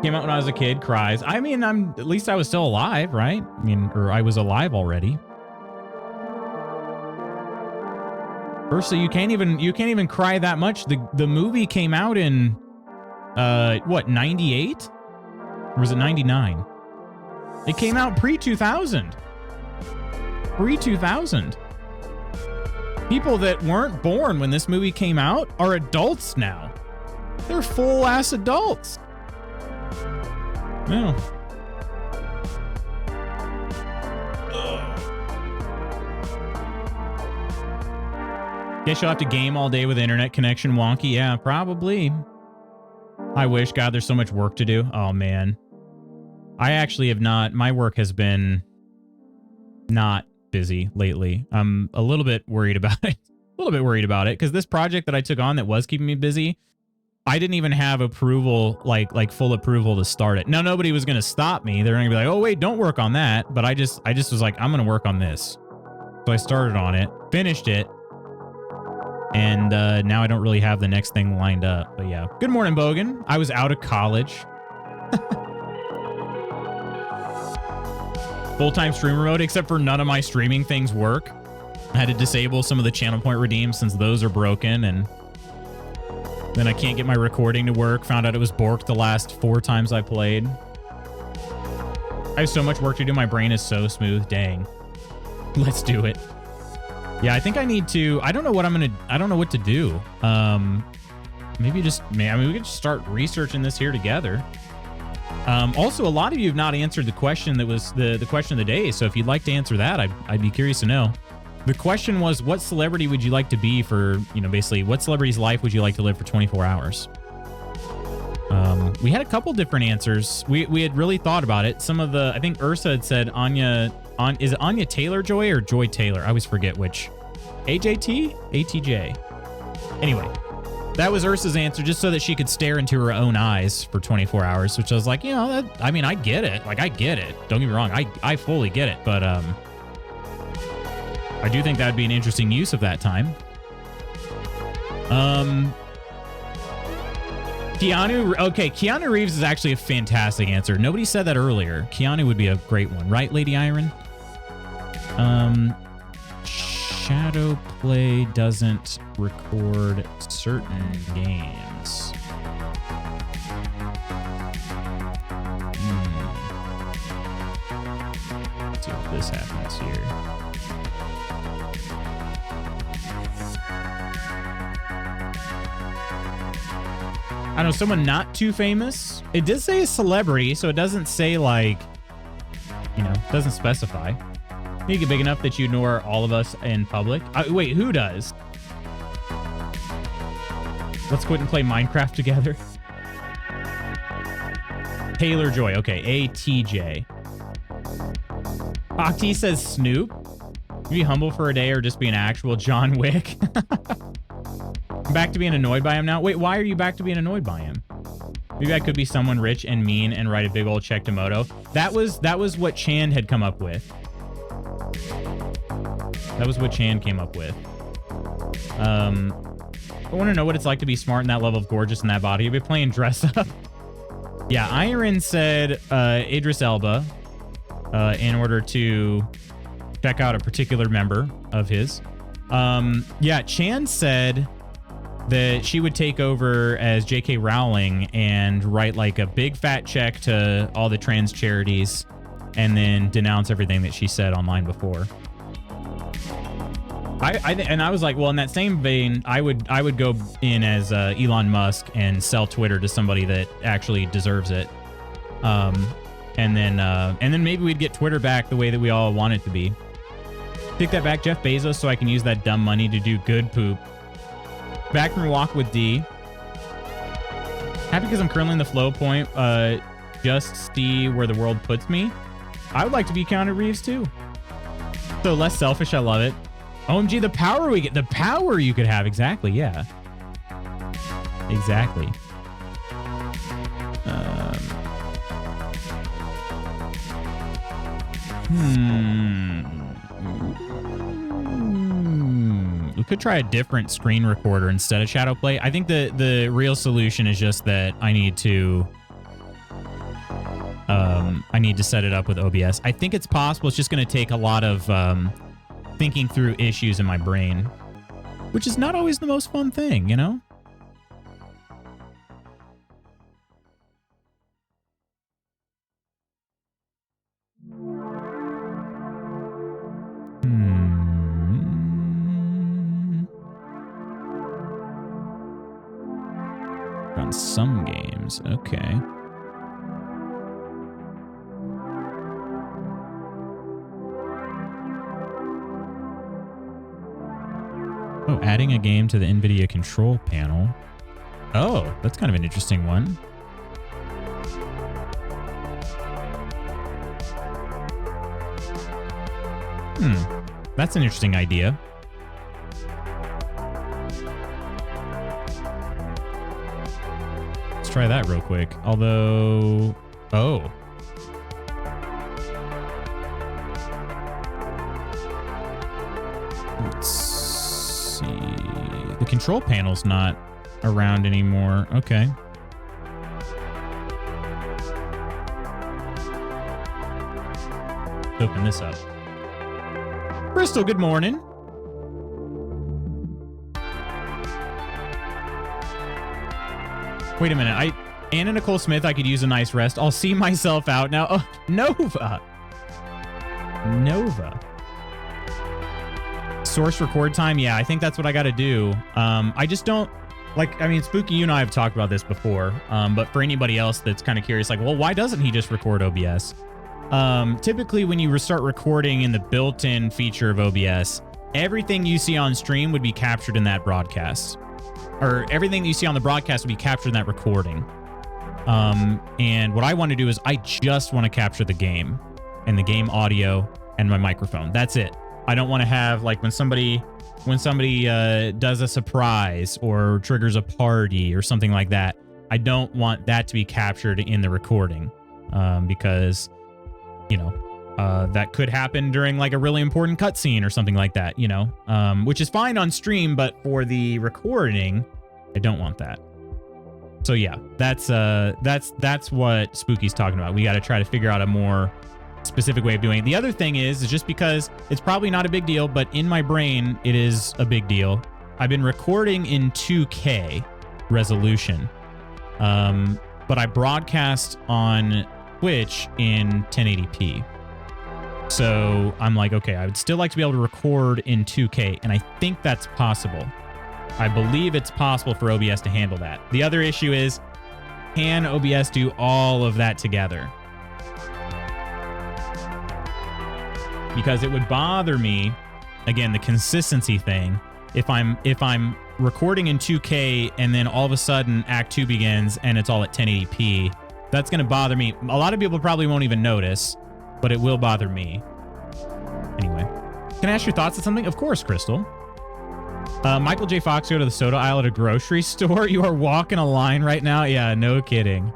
Came out when I was a kid. Cries. I mean, at least I was still alive, right? I mean, or I was alive already. Ursa, you can't even cry that much. The movie came out in what, 98? Or was it 99? It came out pre-2000. Pre-2000. People that weren't born when this movie came out are adults now. They're full-ass adults. No. Guess you'll have to game all day with internet connection wonky. Yeah, probably. I wish. God, there's so much work to do. Oh, man. I actually have not... My work has been not busy lately. I'm a little bit worried about it. A little bit worried about it, because this project that I took on that was keeping me busy, I didn't even have approval, like full approval to start it. Now, nobody was going to stop me. They're going to be like, oh, wait, don't work on that. But I just was like, I'm going to work on this. So I started on it, finished it. And now I don't really have the next thing lined up. But yeah. Good morning, Bogan. I was out of college. Full-time streamer mode, except for none of my streaming things work. I had to disable some of the channel point redeems since those are broken. And then I can't get my recording to work. Found out it was borked the last 4 times I played. I have so much work to do. My brain is so smooth. Dang. Let's do it. Yeah, I think I need to... I don't know what to do. Maybe just... I mean, we could just start researching this here together. Also, a lot of you have not answered the question that was the question of the day. So if you'd like to answer that, I'd be curious to know. The question was, what celebrity would you like to be for, basically, what celebrity's life would you like to live for 24 hours? We had a couple different answers. We had really thought about it. Some of the... I think Ursa had said Anya... is it Anya Taylor-Joy or Joy Taylor? I always forget which. AJT? ATJ. Anyway, that was Ursa's answer, just so that she could stare into her own eyes for 24 hours, which I was like, I mean, I get it. Like, I get it. Don't get me wrong. I fully get it. But I do think that would be an interesting use of that time. Keanu Reeves is actually a fantastic answer. Nobody said that earlier. Keanu would be a great one, right, Lady Iron? Shadow Play doesn't record certain games. Let's see if this happens here. I don't know, someone not too famous. It did say a celebrity, so it doesn't say, like, doesn't specify. You get big enough that you ignore all of us in public. Wait, who does? Let's quit and play Minecraft together. Taylor Joy. Okay, ATJ. Octi says Snoop. Be humble for a day or just be an actual John Wick. I'm back to being annoyed by him now. Wait, why are you back to being annoyed by him? Maybe I could be someone rich and mean and write a big old check to Moto. That was what Chand had come up with. That was what Chand came up with. I want to know what it's like to be smart in that level of gorgeous in that body. You'll be playing dress up. Yeah, Iron said Idris Elba in order to check out a particular member of his. Yeah, Chan said that she would take over as J.K. Rowling and write like a big fat check to all the trans charities and then denounce everything that she said online before. I was like, well, in that same vein, I would go in as Elon Musk and sell Twitter to somebody that actually deserves it. And then maybe we'd get Twitter back the way that we all want it to be. Take that back, Jeff Bezos, so I can use that dumb money to do good poop. Back from a walk with D. Happy because I'm currently in the flow point. Just see where the world puts me. I would like to be Keanu Reeves too. So less selfish. I love it. OMG, the power we get. The power you could have. Exactly. Yeah. Exactly. We could try a different screen recorder instead of Shadowplay. I think the real solution is just that I need to set it up with OBS. I think it's possible. It's just going to take a lot of thinking through issues in my brain, which is not always the most fun thing, you know? On some games, okay. Oh, adding a game to the NVIDIA control panel. Oh, that's kind of an interesting one. That's an interesting idea. Let's try that real quick. Although, oh. Let's see. The control panel's not around anymore. Okay. Let's open this up. Bristol, good morning. Wait a minute. Anna Nicole Smith, I could use a nice rest. I'll see myself out now. Oh, Nova. Source record time. Yeah, I think that's what I got to do. I just don't like, I mean, Spooky, you and I have talked about this before. But for anybody else that's kind of curious, like, well, why doesn't he just record OBS? Typically when you start recording in the built-in feature of OBS, everything you see on stream would be captured in that broadcast, or everything that you see on the broadcast would be captured in that recording. And what I want to do is I just want to capture the game and the game audio and my microphone. That's it. I don't want to have like when somebody does a surprise or triggers a party or something like that. I don't want that to be captured in the recording, because you know, that could happen during like a really important cutscene or something like that, you know, which is fine on stream, but for the recording, I don't want that. So yeah, that's what Spooky's talking about. We got to try to figure out a more specific way of doing it. The other thing is just because it's probably not a big deal, but in my brain, it is a big deal. I've been recording in 2K resolution, but I broadcast on Twitch in 1080p. So I'm like, okay, I would still like to be able to record in 2K, and I think that's possible. I believe it's possible for OBS to handle that. The other issue is, can OBS do all of that together? Because it would bother me, again, the consistency thing, if I'm recording in 2K and then all of a sudden Act 2 begins and it's all at 1080p, That's going to bother me. A lot of people probably won't even notice, but it will bother me. Anyway, can I ask your thoughts on something? Of course, Crystal. Michael J. Fox, go to the soda aisle at a grocery store. You are walking a line right now? Yeah, no kidding.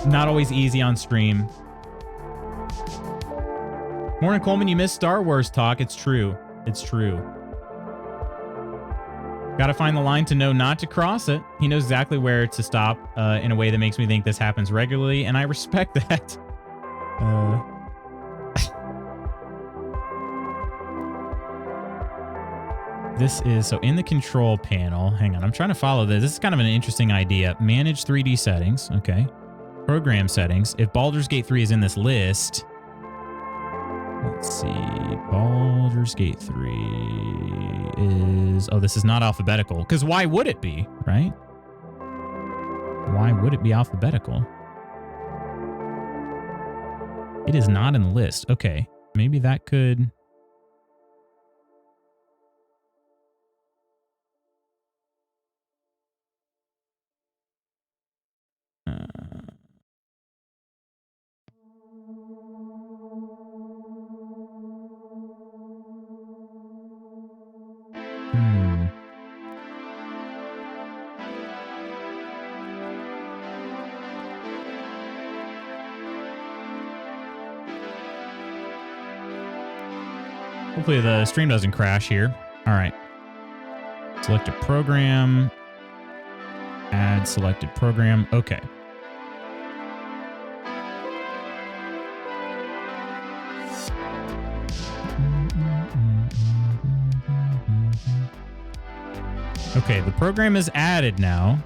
Not always easy on stream. Morning, Coleman. You missed Star Wars talk. It's true. It's true. Gotta find the line to know not to cross it. He knows exactly where to stop in a way that makes me think this happens regularly, and I respect that. This is, so in the control panel, hang on, I'm trying to follow this. This is kind of an interesting idea. Manage 3D settings, okay. Program settings. If Baldur's Gate 3 is in this list, let's see, Baldur's Gate 3 is, oh, this is not alphabetical, because why would it be, right? Why would it be alphabetical? It is not in the list. Okay, maybe that could... Hopefully the stream doesn't crash here. All right. Select a program. Add selected program. Okay. Okay, the program is added now.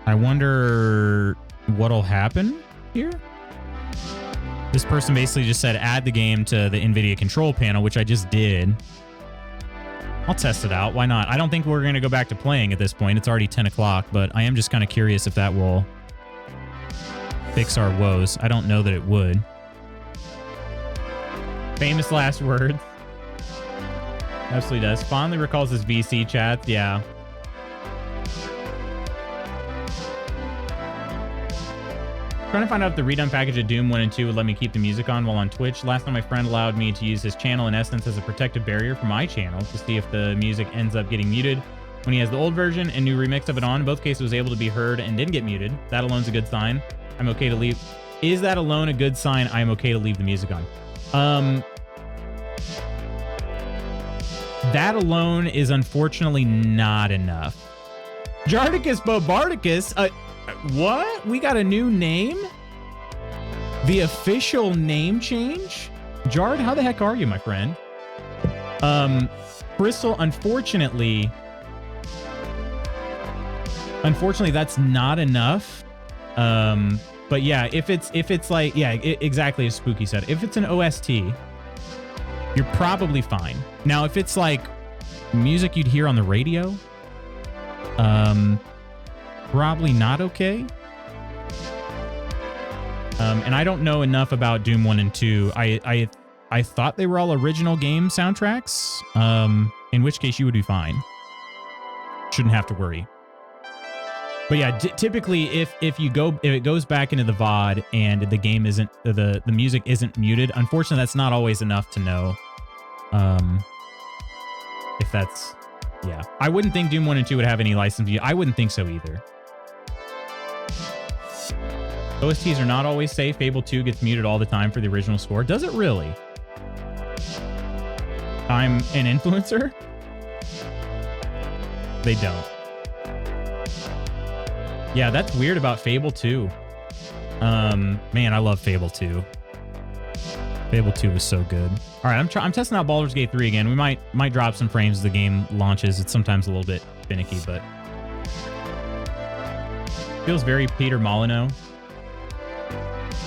I wonder what'll happen here. This person basically just said add the game to the NVIDIA control panel, which I just did. I'll test it out. Why not? I don't think we're going to go back to playing at this point. It's already 10 o'clock, but I am just kind of curious if that will fix our woes. I don't know that it would. Famous last words. Absolutely does. Fondly recalls his VC chats. Yeah. Trying to find out if the redone package of Doom 1 and 2 would let me keep the music on while on Twitch. Last time my friend allowed me to use his channel in essence as a protective barrier for my channel to see if the music ends up getting muted when he has the old version and new remix of it on. In both cases, it was able to be heard and didn't get muted. That alone's a good sign. I'm okay to leave. Is that alone a good sign? I'm okay to leave the music on. That alone is unfortunately not enough. Jardicus Bobardicus, what? We got a new name? The official name change? Jard, how the heck are you, my friend? Crystal, unfortunately, that's not enough. But yeah, if it's like, yeah, exactly as Spooky said, if it's an OST, you're probably fine. Now, if it's like music you'd hear on the radio, probably not okay. And I don't know enough about Doom 1 and 2. I thought they were all original game soundtracks, in which case you would be fine. Shouldn't have to worry. But yeah, typically if it goes back into the VOD and the game isn't, the music isn't muted, unfortunately that's not always enough to know if that's, yeah. I wouldn't think Doom 1 and 2 would have any license. I wouldn't think so either. OSTs are not always safe. Fable 2 gets muted all the time for the original score. Does it really? I'm an influencer? They don't. Yeah, that's weird about Fable 2. Man, I love Fable 2. Fable 2 was so good. All right, I'm testing out Baldur's Gate 3 again. We might drop some frames as the game launches. It's sometimes a little bit finicky, but feels very Peter Molyneux.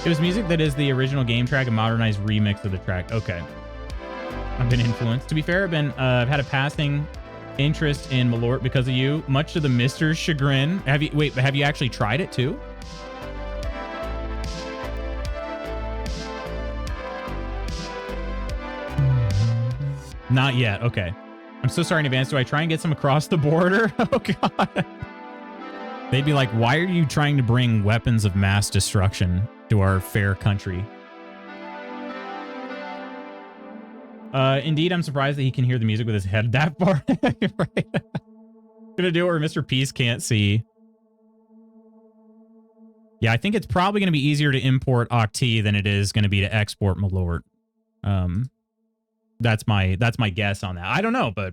It was music that is the original game track, a modernized remix of the track. Okay. I've been influenced. To be fair, I've had a passing interest in Malort because of you, much to the Mister's chagrin. Have you actually tried it too? Not yet. Okay. I'm so sorry in advance. Do I try and get some across the border? Oh, God. They'd be like, why are you trying to bring weapons of mass destruction to our fair country? Indeed, I'm surprised that he can hear the music with his head that far. Right? Gonna do it where Mr. Peace can't see. Yeah, I think it's probably going to be easier to import Octi than it is going to be to export Malort. That's my guess on that. I don't know, but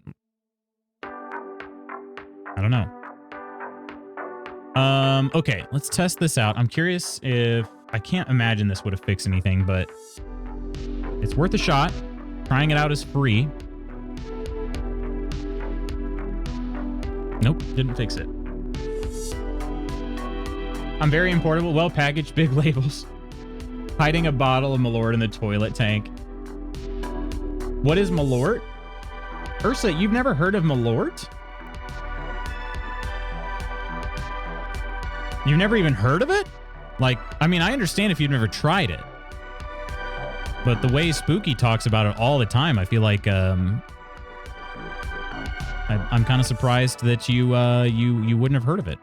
I don't know. Okay, let's test this out. I'm curious if I can't imagine this would have fixed anything, but it's worth a shot. Trying it out is free. Nope, didn't fix it. I'm very importable, well packaged, big labels. Hiding a bottle of Malort in the toilet tank. What is Malort? Ursa, you've never heard of Malort? You've never even heard of it? Like, I mean, I understand if you've never tried it. But the way Spooky talks about it all the time, I feel like I'm kind of surprised that you wouldn't have heard of it.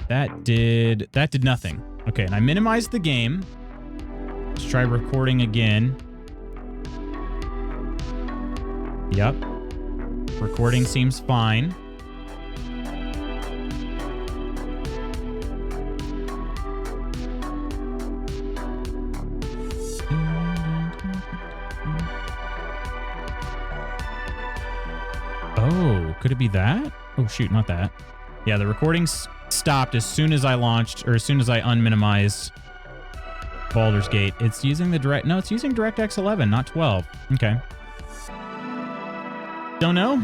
That did nothing. Okay, and I minimized the game. Let's try recording again. Yep. Recording seems fine. Oh, could it be that? Oh, shoot, not that. Yeah, the recording's stopped as soon as I launched, or as soon as I unminimized Baldur's Gate. It's using the direct... No, it's using DirectX 11, not 12. Okay. Don't know.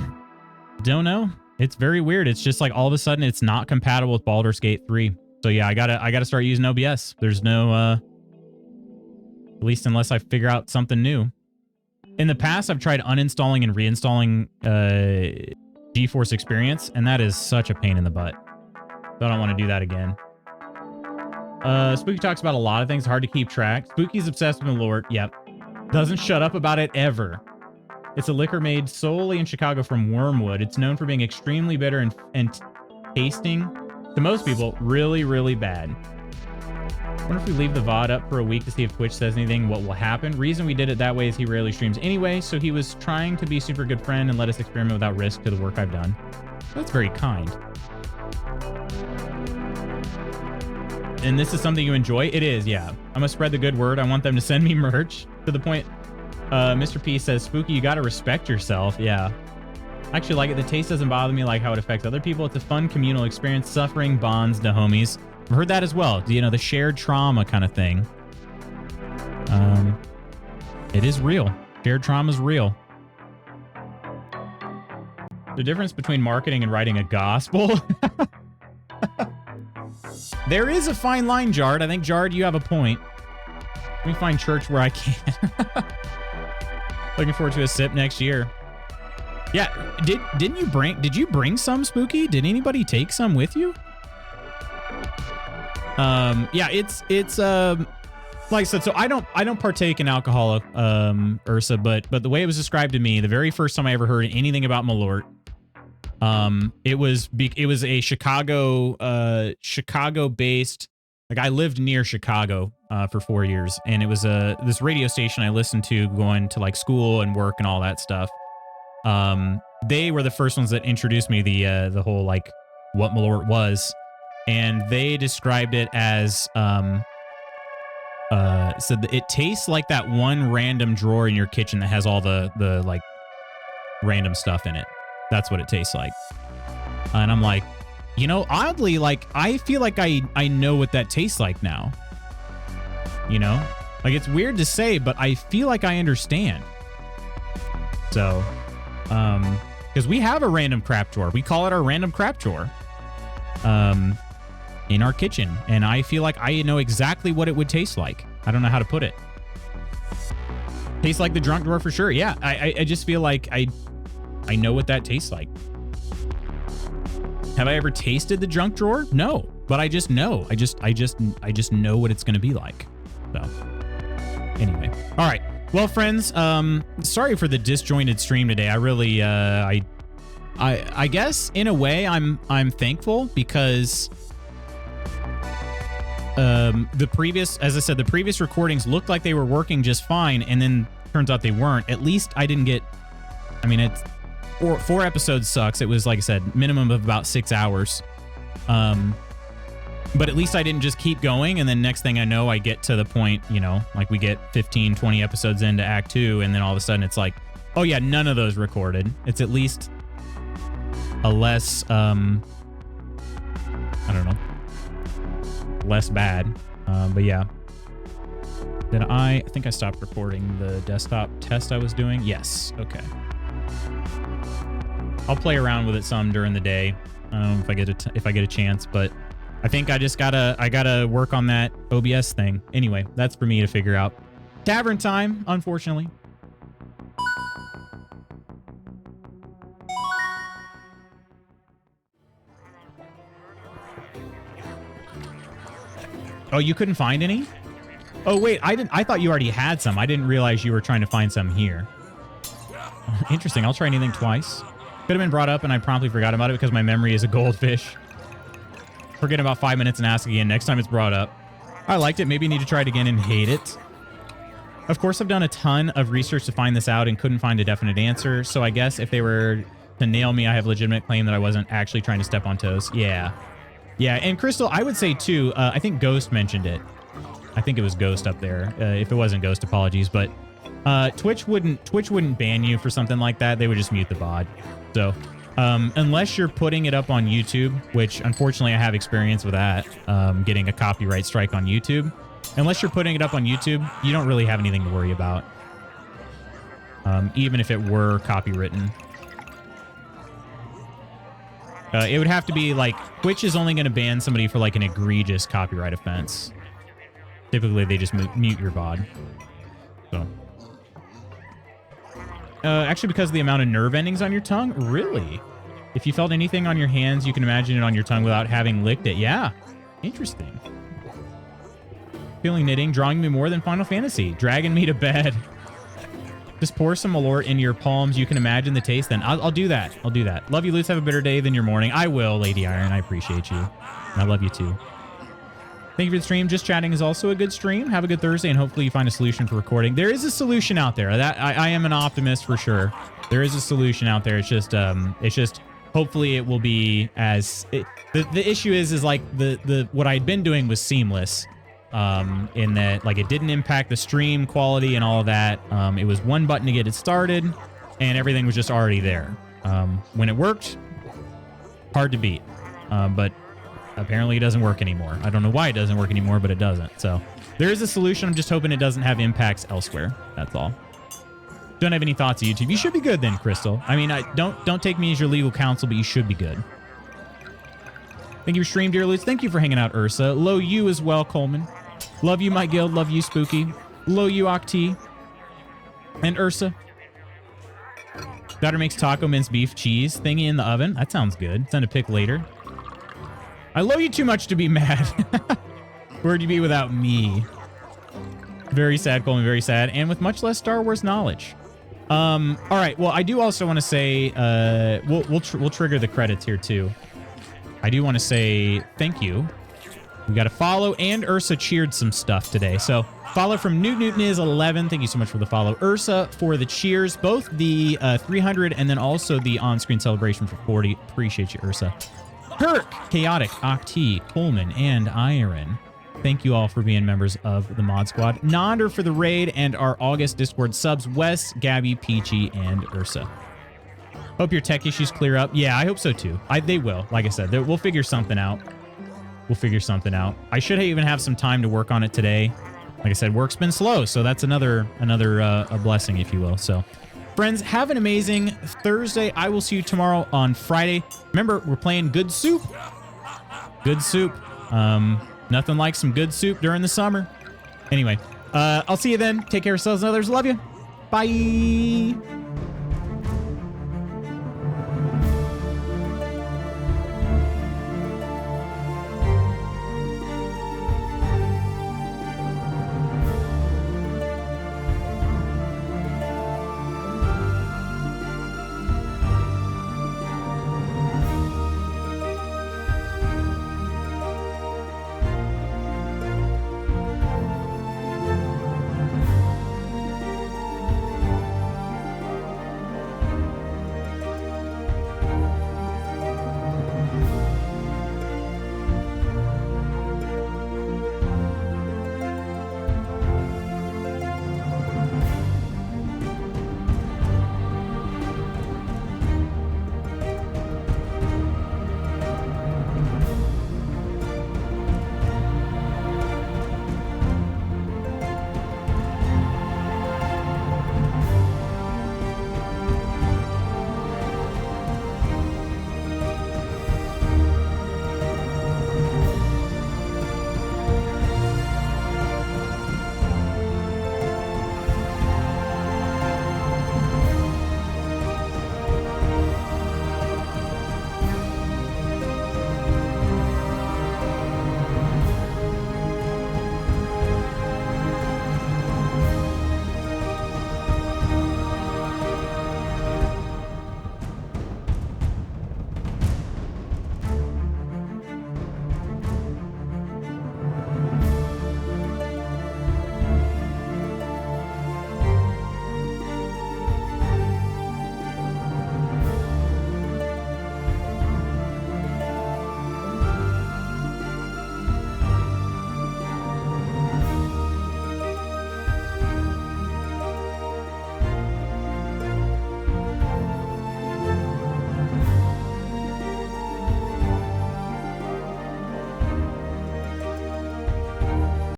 Don't know. It's very weird. It's just like all of a sudden it's not compatible with Baldur's Gate 3. So yeah, I gotta start using OBS. There's no... at least unless I figure out something new. In the past, I've tried uninstalling and reinstalling GeForce Experience, and that is such a pain in the butt. So I don't want to do that again. Spooky talks about a lot of things, hard to keep track. Spooky's obsessed with Malort. Yep. Doesn't shut up about it ever. It's a liquor made solely in Chicago from wormwood. It's known for being extremely bitter and tasting, to most people, really, really bad. Wonder if we leave the VOD up for a week to see if Twitch says anything, what will happen. Reason we did it that way is he rarely streams anyway, so he was trying to be a super good friend and let us experiment without risk to the work I've done. That's very kind. And this is something you enjoy? It is, yeah. I'm gonna spread the good word. I want them to send me merch. To the point, Mr. P says, Spooky, you gotta respect yourself. Yeah. I actually like it. The taste doesn't bother me like how it affects other people. It's a fun communal experience. Suffering bonds to homies. I've heard that as well. You know, the shared trauma kind of thing. It is real. Shared trauma is real. The difference between marketing and writing a gospel. There is a fine line, Jard. I think, Jard, you have a point. Let me find church where I can. Looking forward to a sip next year. Yeah, did you bring some, Spooky? Did anybody take some with you? Yeah, it's like I said, so I don't partake in alcohol, Ursa, but the way it was described to me, the very first time I ever heard anything about Malort, it was a Chicago-based, like I lived near Chicago for 4 years, and it was this radio station I listened to going to like school and work and all that stuff. They were the first ones that introduced me to the whole like what Malort was, and they described it as said that it tastes like that one random drawer in your kitchen that has all the like random stuff in it. That's what it tastes like. And I'm like, you know, oddly, like I feel like I know what that tastes like now. You know, like it's weird to say, but I feel like I understand. So, because we have a random crap drawer. We call it our random crap drawer. In our kitchen, and I feel like I know exactly what it would taste like. I don't know how to put it. Tastes like the drunk drawer for sure. Yeah, I just feel like I know what that tastes like. Have I ever tasted the junk drawer? No, but I just know. I just know what it's going to be like. So, anyway, all right. Well, friends, sorry for the disjointed stream today. I really I I guess in a way I'm thankful because the previous recordings looked like they were working just fine, and then turns out they weren't. At least I didn't get, I mean, it's four episodes sucks. It was, like I said, minimum of about 6 hours. But at least I didn't just keep going, and then next thing I know, I get to the point, you know, like we get 15, 20 episodes into Act 2, and then all of a sudden it's like, oh yeah, none of those recorded. It's at least a less, I don't know, less bad. But yeah. I think I stopped recording the desktop test I was doing. Yes. Okay. I'll play around with it some during the day. I don't know if I get a chance, but I think I gotta work on that OBS thing. Anyway, that's for me to figure out. Tavern time, unfortunately. Oh, you couldn't find any? Oh wait, I thought you already had some. I didn't realize you were trying to find some here. Interesting. I'll try anything twice. Could have been brought up and I promptly forgot about it because my memory is a goldfish. Forget about 5 minutes and ask again next time it's brought up. I liked it. Maybe need to try it again and hate it. Of course, I've done a ton of research to find this out and couldn't find a definite answer. So I guess if they were to nail me, I have legitimate claim that I wasn't actually trying to step on toes. Yeah. Yeah. And Crystal, I would say too, I think Ghost mentioned it. I think it was Ghost up there. If it wasn't Ghost, apologies. But Twitch wouldn't ban you for something like that. They would just mute the VOD. So unless you're putting it up on YouTube, which unfortunately I have experience with that, getting a copyright strike on YouTube. Unless you're putting it up on YouTube, you don't really have anything to worry about. Even if it were copywritten. It would have to be like, Twitch is only going to ban somebody for like an egregious copyright offense. Typically, they just mute your VOD. So. Actually, because of the amount of nerve endings on your tongue? Really? If you felt anything on your hands, you can imagine it on your tongue without having licked it. Yeah. Interesting. Feeling knitting, drawing me more than Final Fantasy. Dragging me to bed. Just pour some Malort in your palms. You can imagine the taste then. I'll do that. I'll do that. Love you, Lutz. Have a better day than your morning. I will, Lady Iron. I appreciate you. And I love you too. Thank you for the stream. Just chatting is also a good stream. Have a good Thursday, and hopefully you find a solution for recording. There is a solution out there. That I am an optimist for sure. There is a solution out there. It's just hopefully it will be as the issue is like the what I'd been doing was seamless. In that like it didn't impact the stream quality and all of that. It was one button to get it started, and everything was just already there. When it worked, hard to beat. But apparently it doesn't work anymore. I don't know why it doesn't work anymore, but it doesn't. So there is a solution. I'm just hoping it doesn't have impacts elsewhere. That's all. Don't have any thoughts of YouTube. You should be good then, Crystal. I mean, don't take me as your legal counsel, but you should be good. Thank you for stream, dear Lutz. Thank you for hanging out, Ursa. Low you as well, Coleman. Love you, my guild. Love you, Spooky. Low you, Octi. And Ursa. Daughter makes taco mince beef cheese thingy in the oven. That sounds good. Send a pic later. I love you too much to be mad. Where'd you be without me? Very sad, Coleman. Very sad. And with much less Star Wars knowledge. All right. Well, I do also want to say we'll trigger the credits here too. I do want to say thank you. We got a follow, and Ursa cheered some stuff today. So follow from Newton is 11. Thank you so much for the follow. Ursa for the cheers, both the 300 and then also the on-screen celebration for 40. Appreciate you, Ursa. Kirk, Chaotic, Octi, Coleman, and Iron. Thank you all for being members of the Mod Squad. Nonder for the raid and our August Discord subs, Wes, Gabby, Peachy, and Ursa. Hope your tech issues clear up. Yeah, I hope so too. They will. Like I said, we'll figure something out. We'll figure something out. I should even have some time to work on it today. Like I said, work's been slow, so that's another a blessing, if you will. So, friends, have an amazing Thursday. I will see you tomorrow on Friday. Remember, we're playing Good Soup. Good Soup. Nothing like some good soup during the summer. Anyway, I'll see you then. Take care of yourselves and others. Love you. Bye.